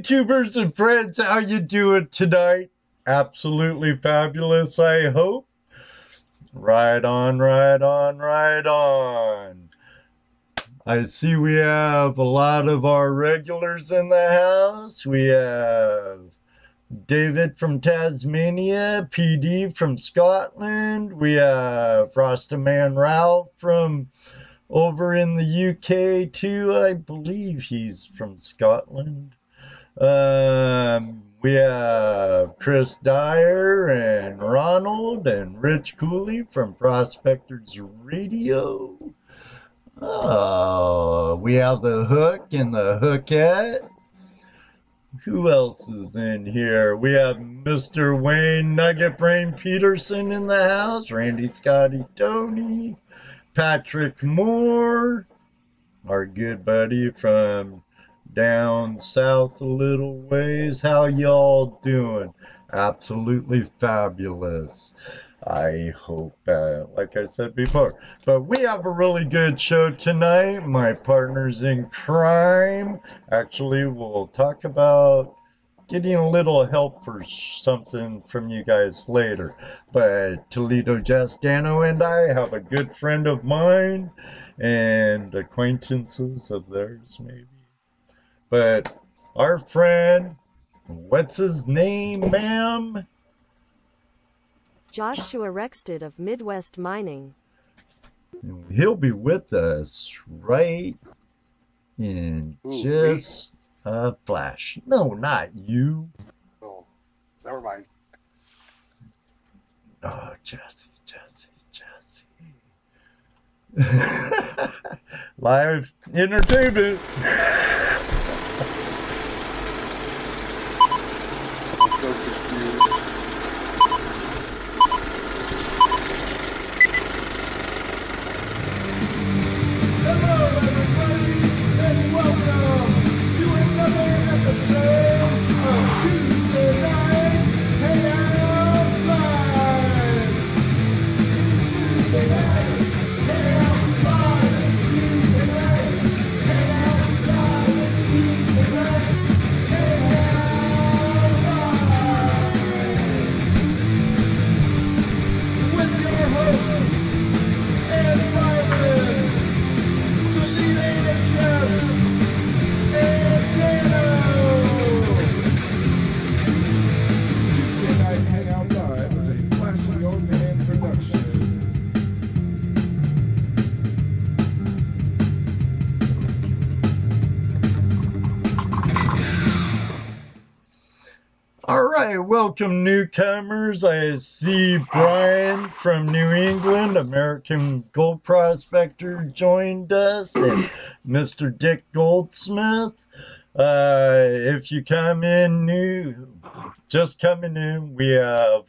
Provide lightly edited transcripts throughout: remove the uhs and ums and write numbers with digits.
YouTubers and friends, how you doing tonight? Absolutely fabulous, I hope. Right on, right on, right on. I see we have a lot of our regulars in the house. We have David from Tasmania, PD from Scotland. We have Rastaman Ralph from over in the UK too. I believe he's from Scotland. We have Chris Dyer and Ronald and Rich Cooley from Prospectors Radio. We have the Hook and the Hookette. Who else is in here? We have Mr. Wayne Nugget Brain Peterson in the house. Randy Scotty Tony. Patrick Moore. Our good buddy from down south a little ways. How y'all doing? Absolutely fabulous. I hope, like I said before. But we have a really good show tonight. My partners in crime. Actually, we'll talk about getting a little help for something from you guys later. But Toledo Justano and I have a good friend of mine and acquaintances of theirs, maybe. But our friend, what's his name, ma'am? Joshua Rekstad of Midwest Mining. He'll be with us right in just a flash. No, not you. Oh, never mind. Oh, Jesse. Live entertainment. I'm so confused. Hello, everybody, and welcome to another episode of Tuesday Night Hangout Live. It's Tuesday Night Hangout Live. It's Tuesday Night Hangout Live. It's Tuesday Night Hangout Live. With your hosts, Ed Byron, Toledo Jess, and Dano. Tuesday Night Hangout Live is a Flashy Old Man production. All right, welcome newcomers. I see Brian from New England, American Gold Prospector, joined us, and Mr. Dick Goldsmith. If you come in new, just coming in, we have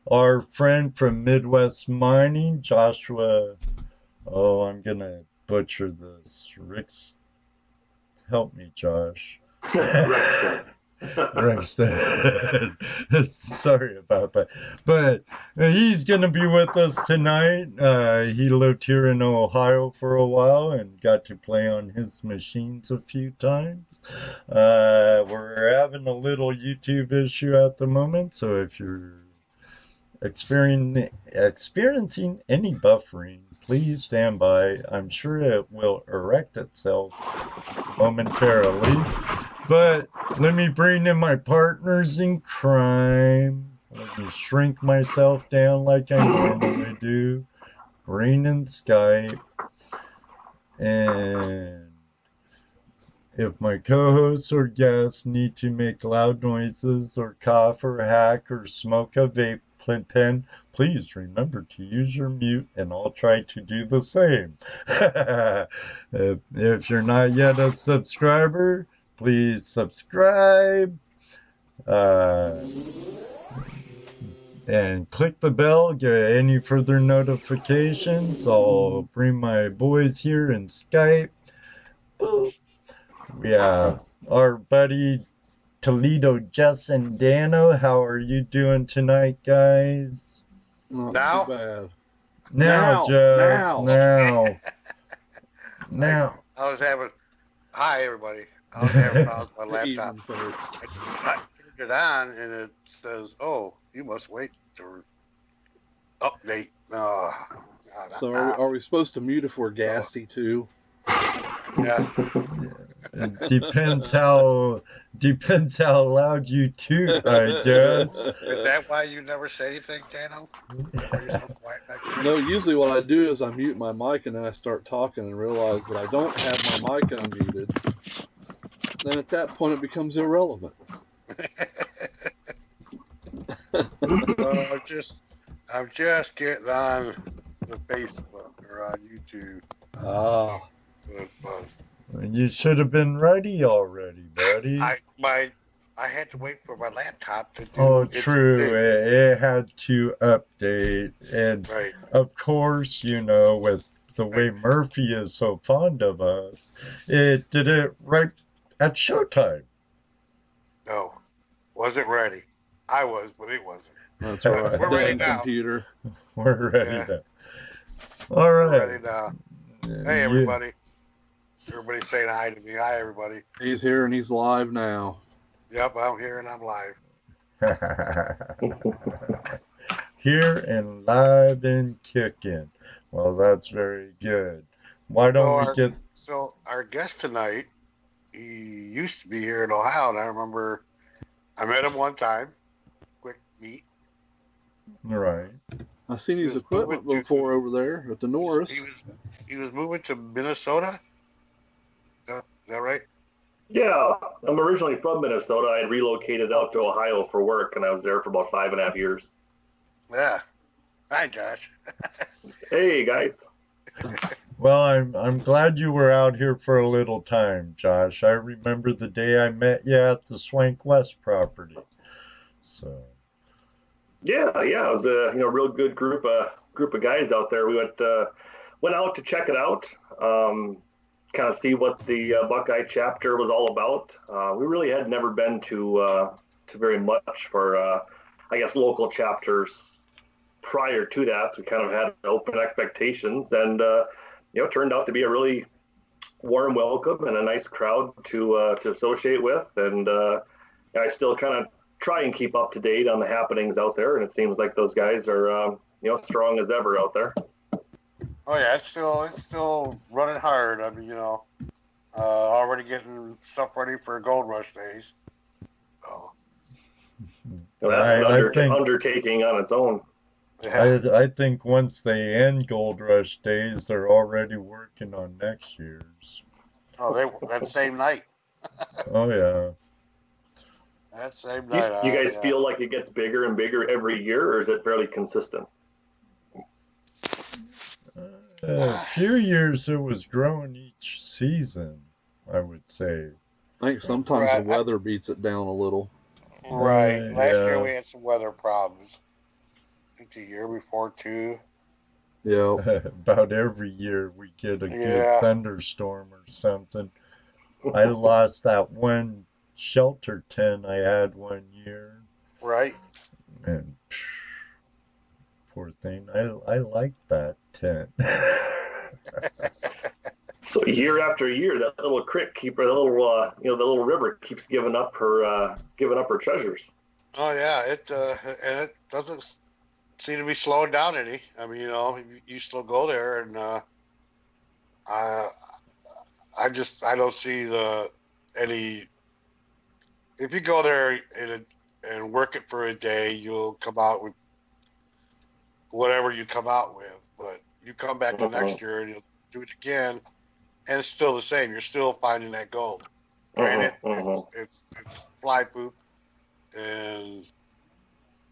our friend from Midwest Mining, Joshua. Oh, I'm gonna butcher this. Rick's, help me, Josh. Rekstad. Sorry about that. But he's going to be with us tonight. He lived here in Ohio for a while and got to play on his machines a few times. We're having a little YouTube issue at the moment, so if you're experiencing any buffering, please stand by. I'm sure it will erect itself momentarily. But let me bring in my partners in crime. Let me shrink myself down like I normally do. Bring in Skype. And if my co-hosts or guests need to make loud noises or cough or hack or smoke a vape pen, please remember to use your mute and I'll try to do the same. If you're not yet a subscriber, please subscribe and click the bell, get any further notifications. I'll bring my boys here in Skype. Boop. We have our buddy Toledo Jess and Dano. How are you doing tonight, guys? Now? Now, Jess. Now. I was having... Hi, everybody. I'll never browse my laptop. Evening, folks. I turned it on and it says, "Oh, you must wait to update." No. So are we supposed to mute if we're gassy too? Yeah. It depends how loud you toot, I guess. Is that why you never say anything, Dano? Are you so quiet back there? No, usually what I do is I mute my mic and then I start talking and realize that I don't have my mic unmuted. Then at that point it becomes irrelevant. I'm just getting on the Facebook or on YouTube. Ah. You should have been ready already, buddy. I had to wait for my laptop to do. Oh, true. It had to update, and Right. of course, you know, with the way Murphy is so fond of us, it did it right at showtime. No, wasn't ready. I was, but it wasn't. That's right. We're ready Dang now. computer. We're ready Yeah. now. All We're right. ready now. Hey, everybody. Everybody's saying hi to me. Hi, everybody. He's here and he's live now. Yep, I'm here and I'm live. Here and live and kicking. Well, that's very good. Why don't we get... So our guest tonight, he used to be here in Ohio, and I remember I met him one time. Quick meet. Right. I've seen his equipment before over there at the Norris. He was moving to Minnesota. Is that right? Yeah, I'm originally from Minnesota. I had relocated out to Ohio for work, and I was there for about 5.5 years. Yeah. Hi, Josh. Hey, guys. Well, I'm glad you were out here for a little time, Josh. I remember the day I met you at the Swank West property. So. Yeah, it was a real good group of guys out there. We went out to check it out, kind of see what the Buckeye chapter was all about. We really had never been to very much for I guess local chapters prior to that, so we kind of had open expectations, and it turned out to be a really warm welcome and a nice crowd to associate with, and I still kind of try and keep up to date on the happenings out there, and it seems like those guys are strong as ever out there. Oh yeah, it's still running hard. I mean, already getting stuff ready for Gold Rush days. So. That's an undertaking on its own. Yeah. I think once they end Gold Rush days, they're already working on next year's. Oh, that same night. Oh yeah. That same night. You guys feel like it gets bigger and bigger every year, or is it fairly consistent? A few years it was growing each season, I would say. I think sometimes the weather beats it down a little. Right. Last year we had some weather problems. I think the year before too. Yeah. About every year we get a good thunderstorm or something. I lost that one shelter tent I had one year. Right. And poor thing. I liked that tent. So year after year, that little creek keeper, the little river keeps giving up her treasures. Oh yeah, and it doesn't seem to be slowing down any. I mean, you still go there, and I don't see any. If you go there and work it for a day, you'll come out with whatever you come out with. But you come back the next year and you'll do it again, and it's still the same. You're still finding that gold. Granted, it's fly poop, and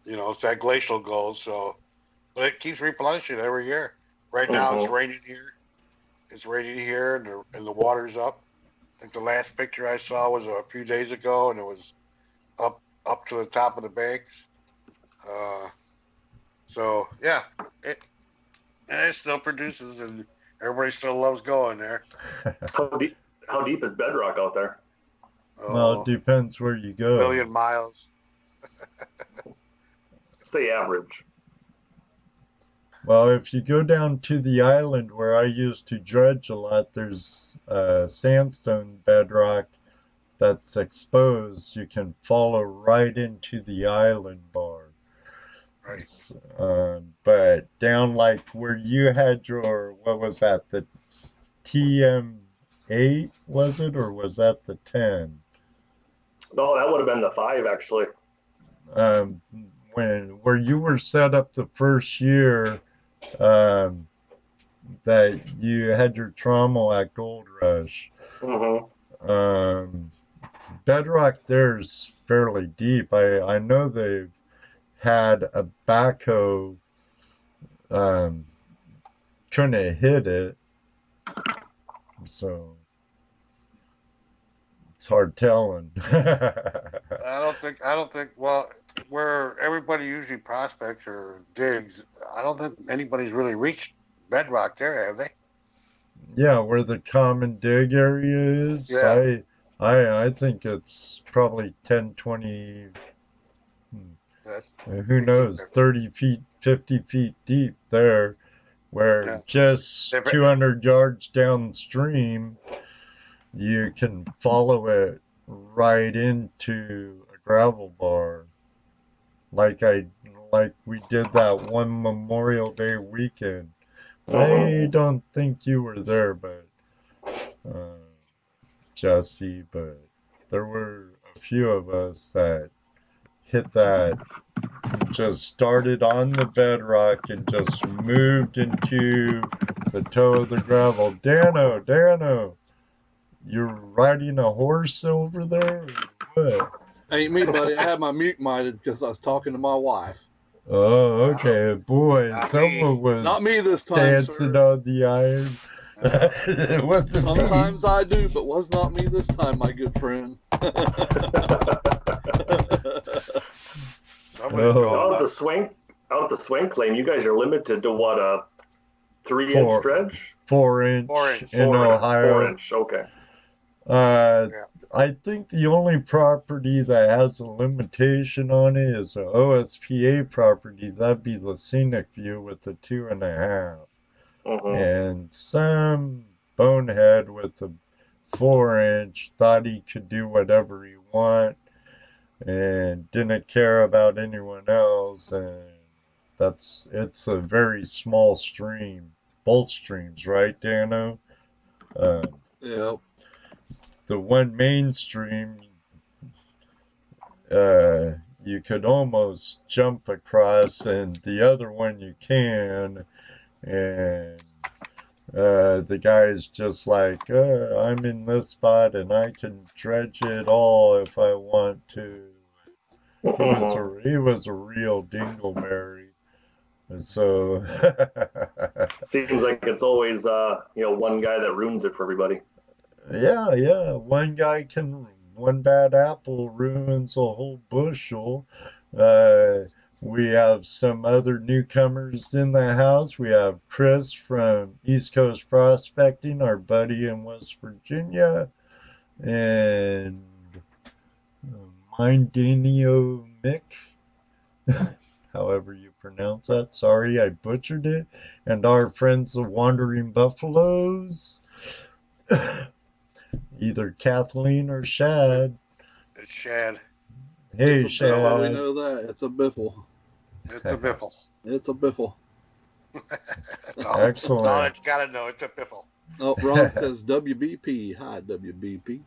it's that glacial gold. So, but it keeps replenishing every year. Right now, it's raining here. It's raining here, and the water's up. I think the last picture I saw was a few days ago, and it was up to the top of the banks. So yeah, it still produces, and everybody still loves going there. How deep is bedrock out there? Well, it depends where you go. 1 million miles. Say average. Well, if you go down to the island where I used to dredge a lot, there's sandstone bedrock that's exposed, you can follow right into the island bar. Right. But down like where you had your, what was that, the TM8, was it, or was that the 10? No, that would have been the 5 actually. Where you were set up the first year, that you had your trauma at Gold Rush. Mm-hmm. Bedrock there is fairly deep. I know they've had a backhoe, couldn't hit it, so it's hard telling. I don't think. Well, where everybody usually prospects or digs, I don't think anybody's really reached bedrock there, have they? Yeah, where the common dig area is. Yeah. I think it's probably 10, 20, who knows, 30 feet, 50 feet deep there, where just 200 yards downstream, you can follow it right into a gravel bar. Like we did that one Memorial Day weekend. I don't think you were there, but Jesse, but there were a few of us that hit that, just started on the bedrock and just moved into the toe of the gravel. Dano, you're riding a horse over there? Or what? Ain't me, buddy. I had my mute muted because I was talking to my wife. Oh, okay. Boy, someone was Not me this time, dancing sir. on the iron. It wasn't me. Sometimes I do, but was not me this time, my good friend. Out the swing lane, you guys are limited to what, a 3-inch stretch? 4-inch. 4-inch. In Ohio. 4-inch, okay. I think the only property that has a limitation on it is an OSPA property. That'd be the Scenic View with the 2.5. And some bonehead with a 4-inch thought he could do whatever he want and didn't care about anyone else. And it's a very small stream. Both streams, right, Dano? Yep. The one mainstream, you could almost jump across, and the other one you can, and the guy's just like, I'm in this spot and I can dredge it all if I want to. He was a real dingleberry. And so seems like it's always one guy that ruins it for everybody. Yeah. One bad apple ruins a whole bushel. We have some other newcomers in the house. We have Chris from East Coast Prospecting, our buddy in West Virginia, and Mindinio Mick, however you pronounce that. Sorry, I butchered it. And our friends the Wandering Buffaloes. Either Kathleen or Shad. It's Shad. Hey, Shad. How we know that? It's a biffle. It's a biffle. It's a biffle. Excellent. No, it's got to know it's a biffle. Oh, Ron says WBP. Hi, WBP.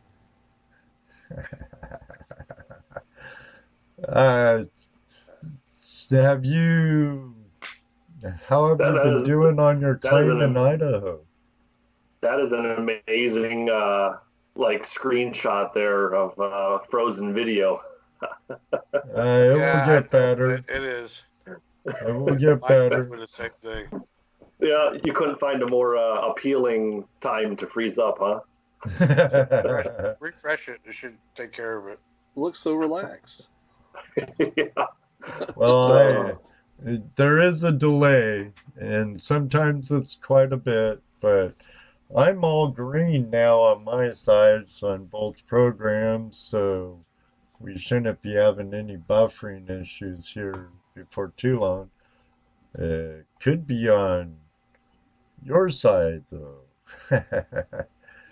How have you been doing on your claim in Idaho? That is an amazing screenshot there of frozen video. It will get better. It is. It will get better. The same thing. Yeah, you couldn't find a more appealing time to freeze up, huh? Refresh it. It should take care of it. Looks so relaxed. Yeah. Well, there is a delay, and sometimes it's quite a bit, but I'm all green now on my sides on both programs, so we shouldn't be having any buffering issues here before too long. Could be on your side, though.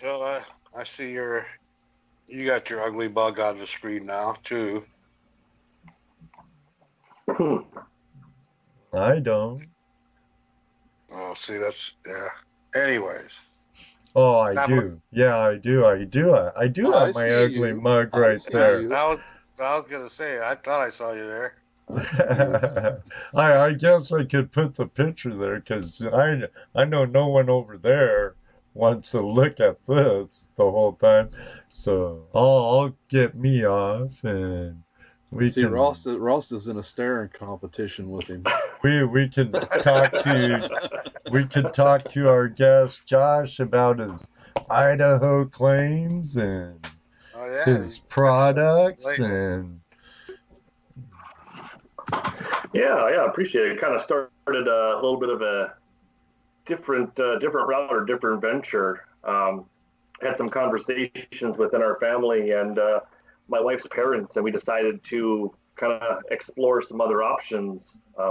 Well, I see your You got your ugly bug on the screen now too. I don't. Oh, see, that's yeah. Anyways, Oh, I that do. Yeah, I do. I do. I do I have my see ugly you. mug I right see there. you. I was gonna say. I thought I saw you there. I see you. I guess I could put the picture there because I know no one over there wants to look at this the whole time. So I'll get me off and we See, can Ross is in a staring competition with him. we can talk to our guest Josh about his Idaho claims and Oh yeah, his you got products something late. and Yeah, appreciate it. Kind of started a little bit of a different route or different venture. Had some conversations within our family and my wife's parents, and we decided to kind of explore some other options.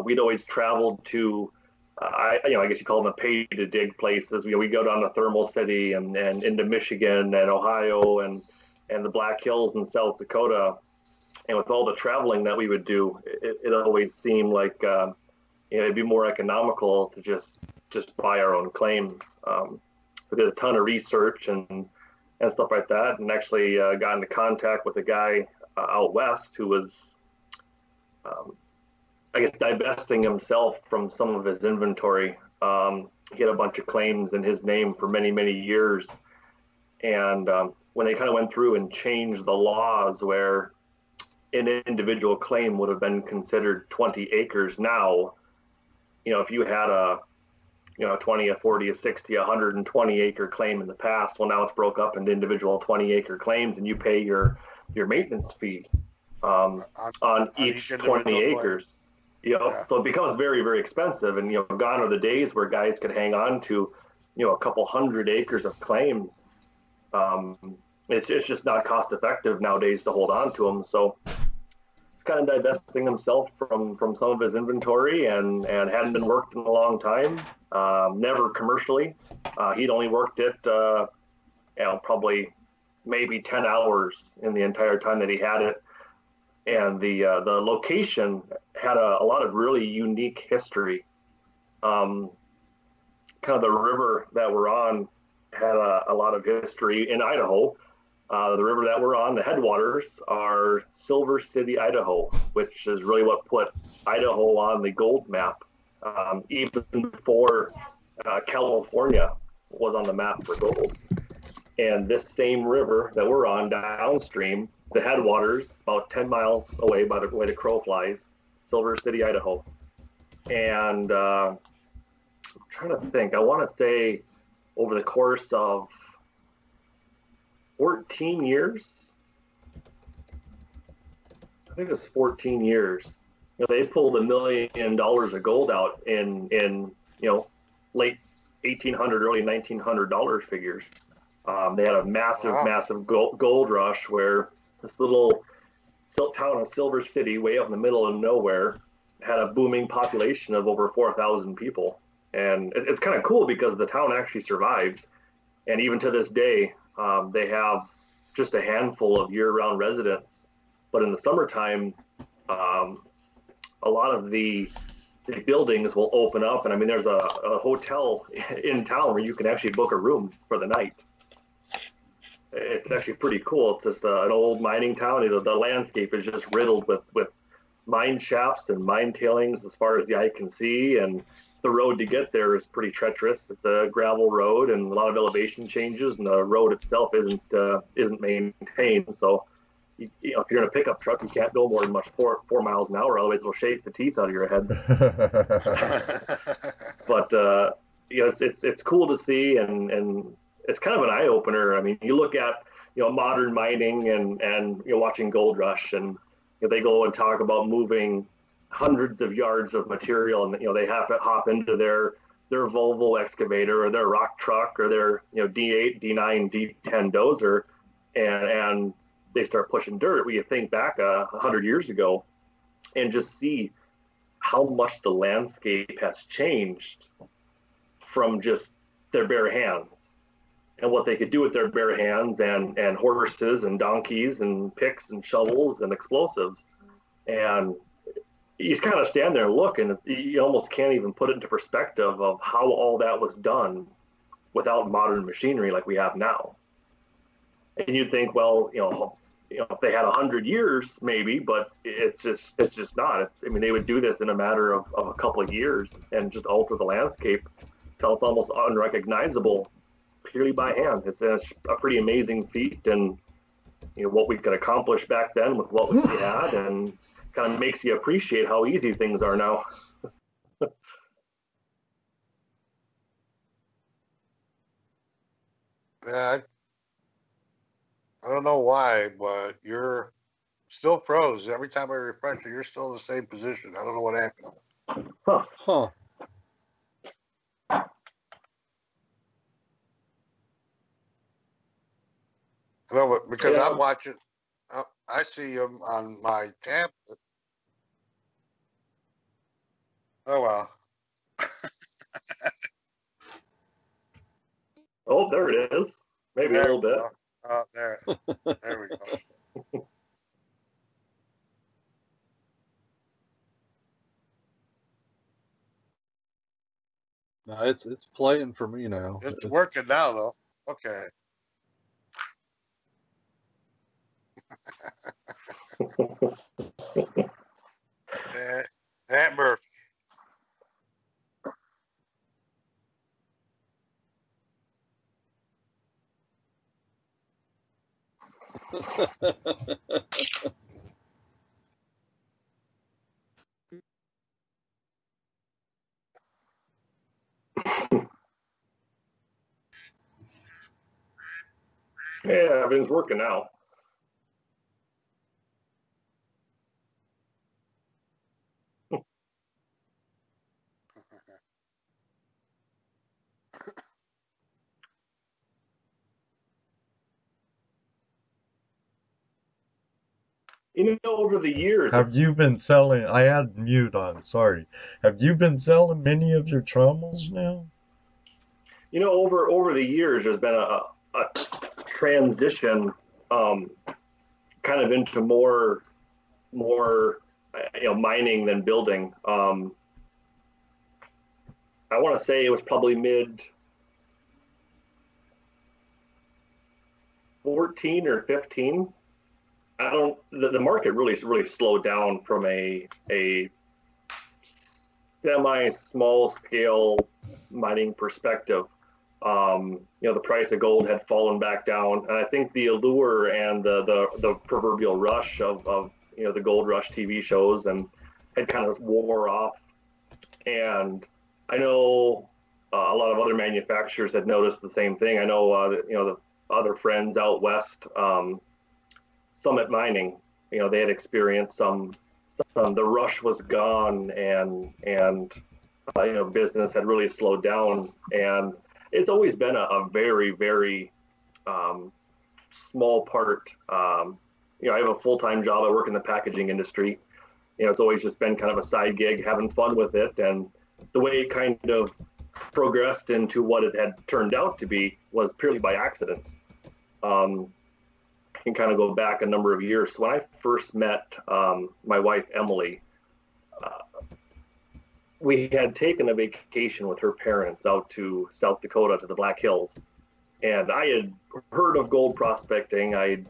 We'd always traveled to, I guess you call them pay to dig places. We go down to Thermal City and into Michigan and Ohio and the Black Hills in South Dakota. And with all the traveling that we would do, it always seemed like it'd be more economical to just buy our own claims. So we did a ton of research and stuff like that, and actually got into contact with a guy out west who was, I guess, divesting himself from some of his inventory. He had a bunch of claims in his name for many, many years. And when they kind of went through and changed the laws where an individual claim would have been considered 20 acres now, if you had a 20, a 40, a 60, 120 acre claim in the past, well, now it's broke up into individual 20 acre claims and you pay your maintenance fee on each 20 acres. Yeah. So it becomes very, very expensive. And, gone are the days where guys could hang on to, a couple hundred acres of claims. It's just not cost effective nowadays to hold on to them. So he's kind of divesting himself from some of his inventory and hadn't been worked in a long time. Never commercially. He'd only worked it, probably maybe 10 hours in the entire time that he had it. And the location had a lot of really unique history. Kind of the river that we're on had a lot of history in Idaho. The river that we're on, the headwaters are Silver City, Idaho, which is really what put Idaho on the gold map, even before California was on the map for gold. And this same river that we're on downstream, the headwaters, about 10 miles away by the way the crow flies, Silver City, Idaho. And I'm trying to think, I want to say over the course of 14 years, I think it was 14 years, they pulled $1 million of gold out in late 1800, early 1900 dollar figures. They had a massive gold rush where this little town of Silver City, way up in the middle of nowhere, had a booming population of over 4,000 people. And it's kind of cool because the town actually survived. And even to this day, they have just a handful of year-round residents. But in the summertime, a lot of the buildings will open up. And I mean, there's a hotel in town where you can actually book a room for the night. It's actually pretty cool. It's just an old mining town. The landscape is just riddled with mine shafts and mine tailings as far as the eye can see. And the road to get there is pretty treacherous. It's a gravel road and a lot of elevation changes, and the road itself isn't maintained. So, if you're in a pickup truck, you can't go more than 4 miles an hour. Otherwise, it'll shake the teeth out of your head. But it's cool to see, and it's kind of an eye opener. I mean, you look at modern mining and watching Gold Rush, and they go and talk about moving hundreds of yards of material, and they have to hop into their Volvo excavator or their rock truck or their D8, D9, D10 dozer, and they start pushing dirt. You think back 100 years ago, and just see how much the landscape has changed from just their bare hands. and what they could do with their bare hands, and horses and donkeys and picks and shovels and explosives. And you just kind of stand there and look, and you almost can't even put it into perspective of how all that was done without modern machinery like we have now. And you'd think, well, if they had 100 years, maybe, but it's just not. I mean, they would do this in a matter of a couple of years and just alter the landscape till it's almost unrecognizable purely by hand. It's a pretty amazing feat, and what we could accomplish back then with what we had, and kind of makes you appreciate how easy things are now. Yeah, I don't know why, but you're still froze. Every time I refresh you, you're still in the same position. I don't know what happened. Huh. No, but because Yeah. I'm watching, I see him on my tablet. Oh well. Oh, there it is. Maybe There a little we bit. go. Oh, there we go. No, it's playing for me now. It's working now, though. Okay. That Murphy. Yeah, everything's working now. Over the years, Have you been selling? I had mute on. Sorry. Have you been selling many of your trommels now? over the years, there's been a transition, kind of into more mining than building. I want to say it was probably mid 14 or 15. The market really slowed down from a semi small scale mining perspective. The price of gold had fallen back down, and I think the allure and the proverbial rush of the gold rush TV shows and had kind of wore off. And I know a lot of other manufacturers had noticed the same thing. I know the other friends out west, Summit Mining, they had experienced some the rush was gone, and business had really slowed down. And it's always been a very, very small part. I have a full-time job. I work in the packaging industry. It's always just been kind of a side gig, having fun with it. And the way it kind of progressed into what it had turned out to be was purely by accident. I can kind of go back a number of years. So when I first met my wife, Emily, we had taken a vacation with her parents out to South Dakota to the Black Hills. And I had heard of gold prospecting. I'd,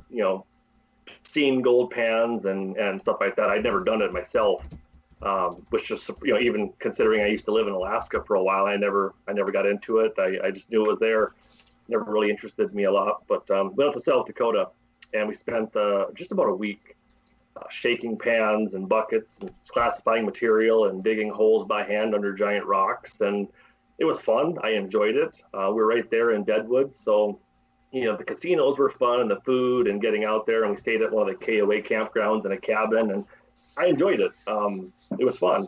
seen gold pans and stuff like that. I'd never done it myself, which just, even considering I used to live in Alaska for a while, I never got into it. I just knew it was there. Never really interested me a lot. But went out to South Dakota, and we spent just about a week shaking pans and buckets and classifying material and digging holes by hand under giant rocks. And it was fun. I enjoyed it. We were right there in Deadwood. So, the casinos were fun, and the food and getting out there. And we stayed at one of the KOA campgrounds in a cabin, and I enjoyed it. It was fun.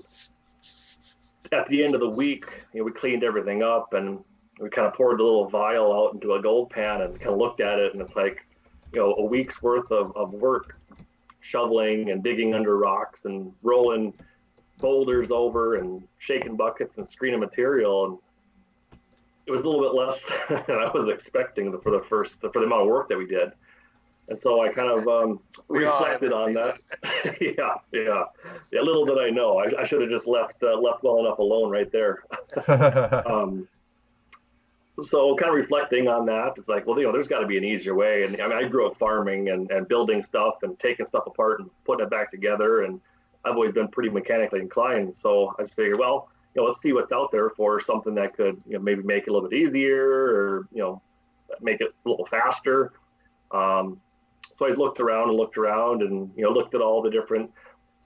At the end of the week, we cleaned everything up, and we kind of poured the little vial out into a gold pan and kind of looked at it. And it's like, a week's worth of work, shoveling and digging under rocks and rolling boulders over and shaking buckets and screening material. And it was a little bit less than I was expecting for the amount of work that we did. And so I kind of reflected on that. yeah. Little did I know, I should have just left well enough alone right there. So kind of reflecting on that, it's like, well, there's got to be an easier way. And I mean, I grew up farming and building stuff and taking stuff apart and putting it back together. And I've always been pretty mechanically inclined. So I just figured, well, let's see what's out there for something that could, maybe make it a little bit easier or, make it a little faster. So I looked around and looked at all the different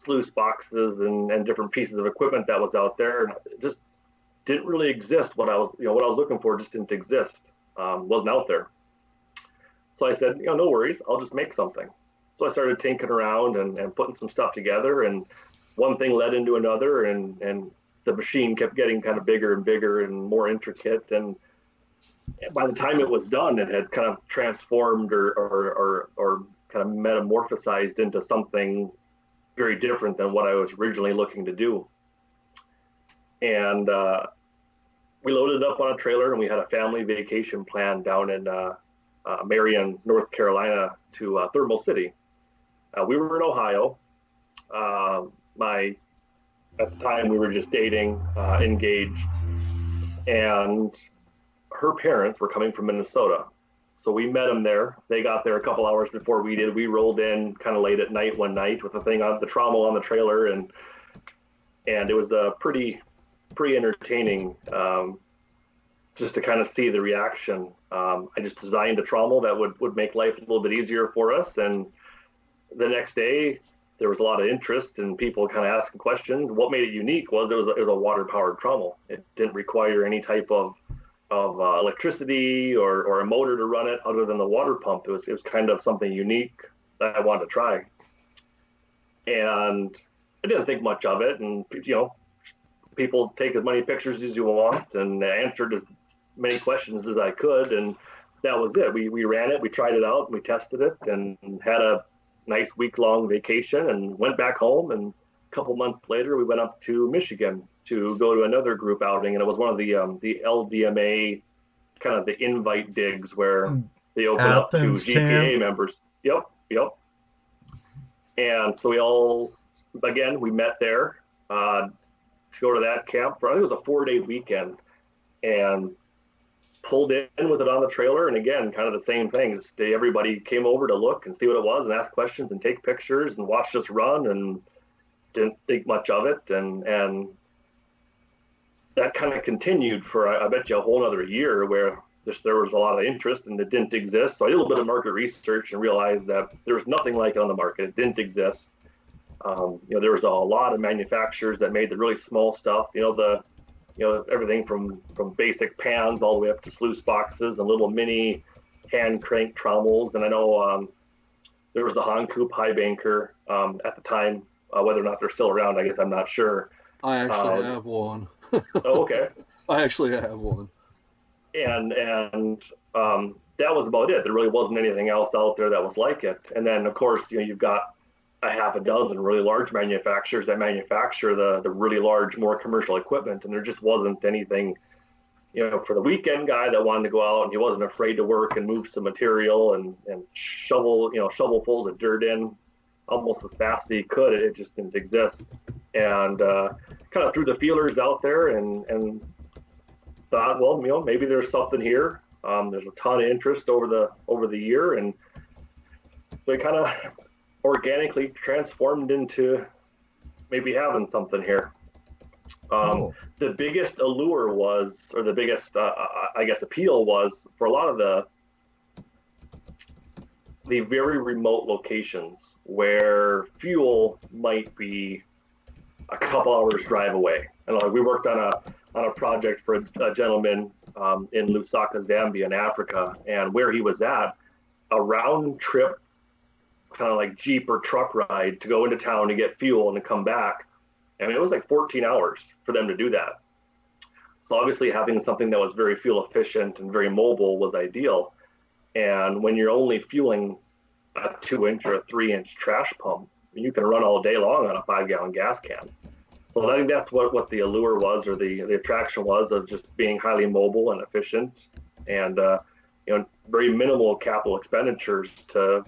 sluice boxes and different pieces of equipment that was out there, and it just didn't really exist. What I was looking for just didn't exist. Wasn't out there. So I said, no worries, I'll just make something. So I started tinkering around and putting some stuff together, and one thing led into another, and the machine kept getting kind of bigger and bigger and more intricate. And by the time it was done, it had kind of transformed or kind of metamorphosized into something very different than what I was originally looking to do. And we loaded it up on a trailer, and we had a family vacation plan down in Marion, North Carolina, to Thermal City. We were in Ohio. At the time, we were just dating, engaged, and her parents were coming from Minnesota. So we met them there. They got there a couple hours before we did. We rolled in kind of late at night one night with the trommel on the trailer, and it was pretty entertaining, just to kind of see the reaction. I just designed a trommel that would make life a little bit easier for us. And the next day, there was a lot of interest and people kind of asking questions. What made it unique was it was a water-powered trommel. It didn't require any type of electricity or a motor to run it other than the water pump. It was kind of something unique that I wanted to try. And I didn't think much of it. And, people take as many pictures as you want, and answered as many questions as I could. And that was it. We ran it, we tried it out, and we tested it, and had a nice week-long vacation and went back home. And a couple months later, we went up to Michigan to go to another group outing, and it was one of the LDMA kind of the invite digs where they open up to GPAA members. Yep. And so we met there to go to that camp. I think it was a 4-day weekend, and pulled in with it on the trailer. And again, kind of the same thing. Everybody came over to look and see what it was and ask questions and take pictures and watched us run, and didn't think much of it. And that kind of continued for, I bet you, a whole other year, where there was a lot of interest and it didn't exist. So I did a little bit of market research and realized that there was nothing like it on the market. It didn't exist. There was a lot of manufacturers that made the really small stuff, everything from basic pans all the way up to sluice boxes and little mini hand crank trommels. And I know there was the Hankoop high banker at the time. Whether or not they're still around, I guess I'm not sure. I actually have one. Oh, okay. I actually have one. And that was about it. There really wasn't anything else out there that was like it. And then, of course, you've got a half a dozen really large manufacturers that manufacture the really large, more commercial equipment. And there just wasn't anything, for the weekend guy that wanted to go out and he wasn't afraid to work and move some material and shovelfuls of dirt in almost as fast as he could. It just didn't exist. And kind of threw the feelers out there and thought, well, maybe there's something here. There's a ton of interest over the year, and so it kind of organically transformed into maybe having something here. The biggest allure was, or the biggest, appeal was for a lot of the very remote locations where fuel might be a couple hours drive away. And we worked on a project for a gentleman in Lusaka, Zambia, in Africa, and where he was at, a round trip kind of like Jeep or truck ride to go into town to get fuel and to come back. I mean, it was like 14 hours for them to do that. So obviously having something that was very fuel efficient and very mobile was ideal. And when you're only fueling a 2-inch or a 3-inch trash pump, you can run all day long on a 5-gallon gas can. So I think that's what the allure was, or the attraction was, of just being highly mobile and efficient, and very minimal capital expenditures to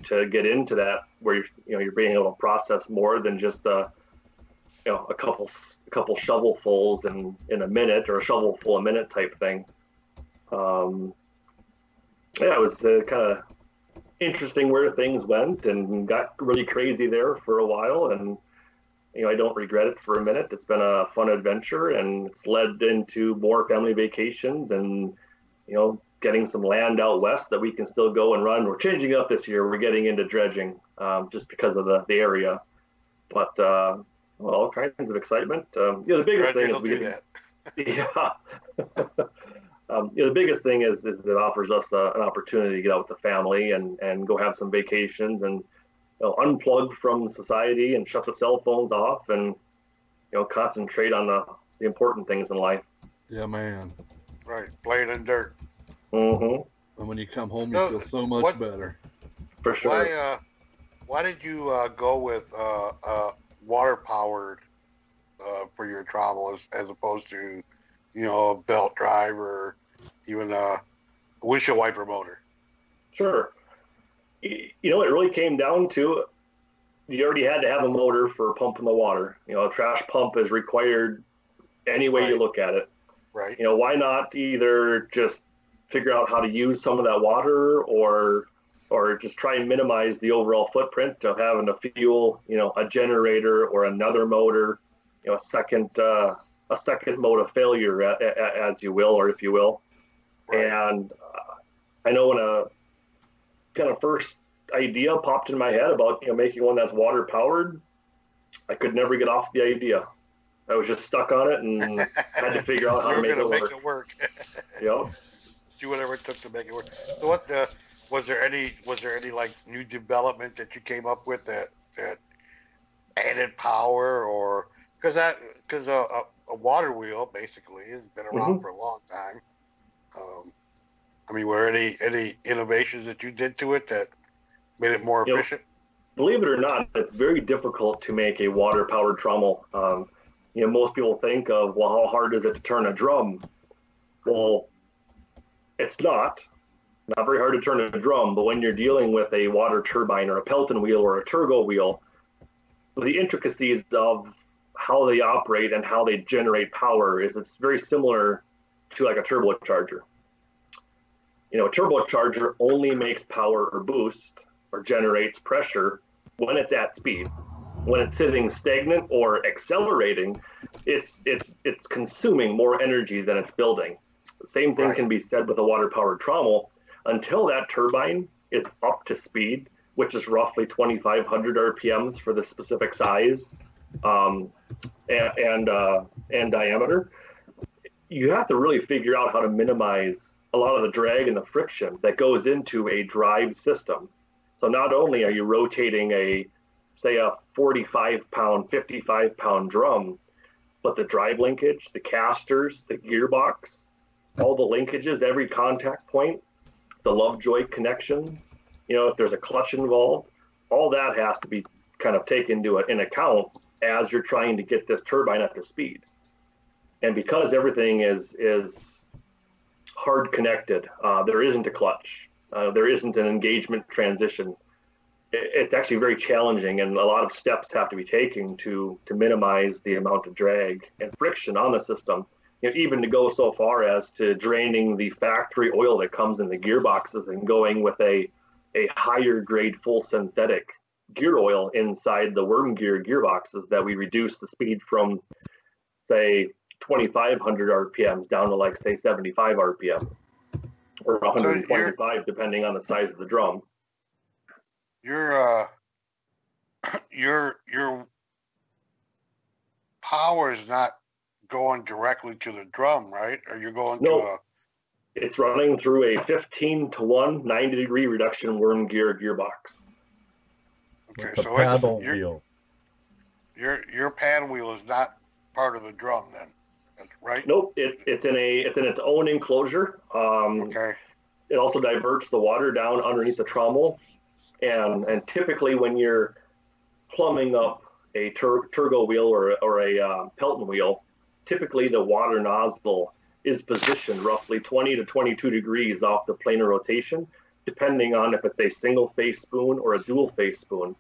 get into that, where you're being able to process more than just a couple shovelfuls in a minute, or a shovelful a minute type thing. It was kind of interesting where things went, and got really crazy there for a while, and I don't regret it for a minute. It's been a fun adventure, and it's led into more family vacations, and getting some land out west that we can still go and run. We're changing up this year. We're getting into dredging, just because of the area, but all kinds of excitement. The biggest thing is the biggest thing is it offers us an opportunity to get out with the family and go have some vacations, and unplug from society and shut the cell phones off, and concentrate on the important things in life. Yeah, man. Right, playing in dirt. Mm-hmm. And when you come home, you feel so much better. For sure. Why did you go with water powered for your travel as opposed to a belt drive or even a windshield wiper motor? Sure. It really came down to, you already had to have a motor for pumping the water. A trash pump is required any way you look at it. Right. Why not either just figure out how to use some of that water, or just try and minimize the overall footprint of having to fuel, a generator or another motor, a second mode of failure, as you will, or if you will. Right. And I know when a kind of first idea popped in my head about making one that's water powered, I could never get off the idea. I was just stuck on it and had to figure out how to make it work. Yep. Do whatever it took to make it work. So what was there any like new development that you came up with that added power, or because a water wheel basically has been around for a long time. Were any innovations that you did to it that made it more efficient? Believe it or not, it's very difficult to make a water powered trommel. Most people think of, well, how hard is it to turn a drum? Well, it's not very hard to turn a drum, but when you're dealing with a water turbine or a Pelton wheel or a turbo wheel, the intricacies of how they operate and how they generate power it's very similar to like a turbocharger. A turbocharger only makes power or boost or generates pressure when it's at speed. When it's sitting stagnant or accelerating, it's consuming more energy than it's building. The same thing can be said with a water-powered trommel. Until that turbine is up to speed, which is roughly 2,500 RPMs for the specific size and diameter, you have to really figure out how to minimize a lot of the drag and the friction that goes into a drive system. So not only are you rotating say a 45-pound, 55-pound drum, but the drive linkage, the casters, the gearbox, all the linkages, every contact point, the Lovejoy connections, if there's a clutch involved, all that has to be kind of taken in account as you're trying to get this turbine up to speed. And because everything is hard connected, there isn't a clutch, there isn't an engagement transition. It's actually very challenging, and a lot of steps have to be taken to minimize the amount of drag and friction on the system. Even to go so far as to draining the factory oil that comes in the gearboxes and going with a higher grade full synthetic gear oil inside the worm gear gearboxes, that we reduce the speed from say 2,500 RPMs down to like say 75 RPM or 125 depending on the size of the drum. Your power is not going directly to the drum, right? Or you're going to it's running through a 15-to-1 90-degree reduction worm gear gearbox. Okay, so paddle wheel. Your paddle wheel is not part of the drum then, right? Nope, it's in its own enclosure. Okay. It also diverts the water down underneath the trommel, and typically when you're plumbing up a turbo wheel or a Pelton wheel, typically the water nozzle is positioned roughly 20 to 22 degrees off the plane of rotation, depending on if it's a single face spoon or a dual face spoon.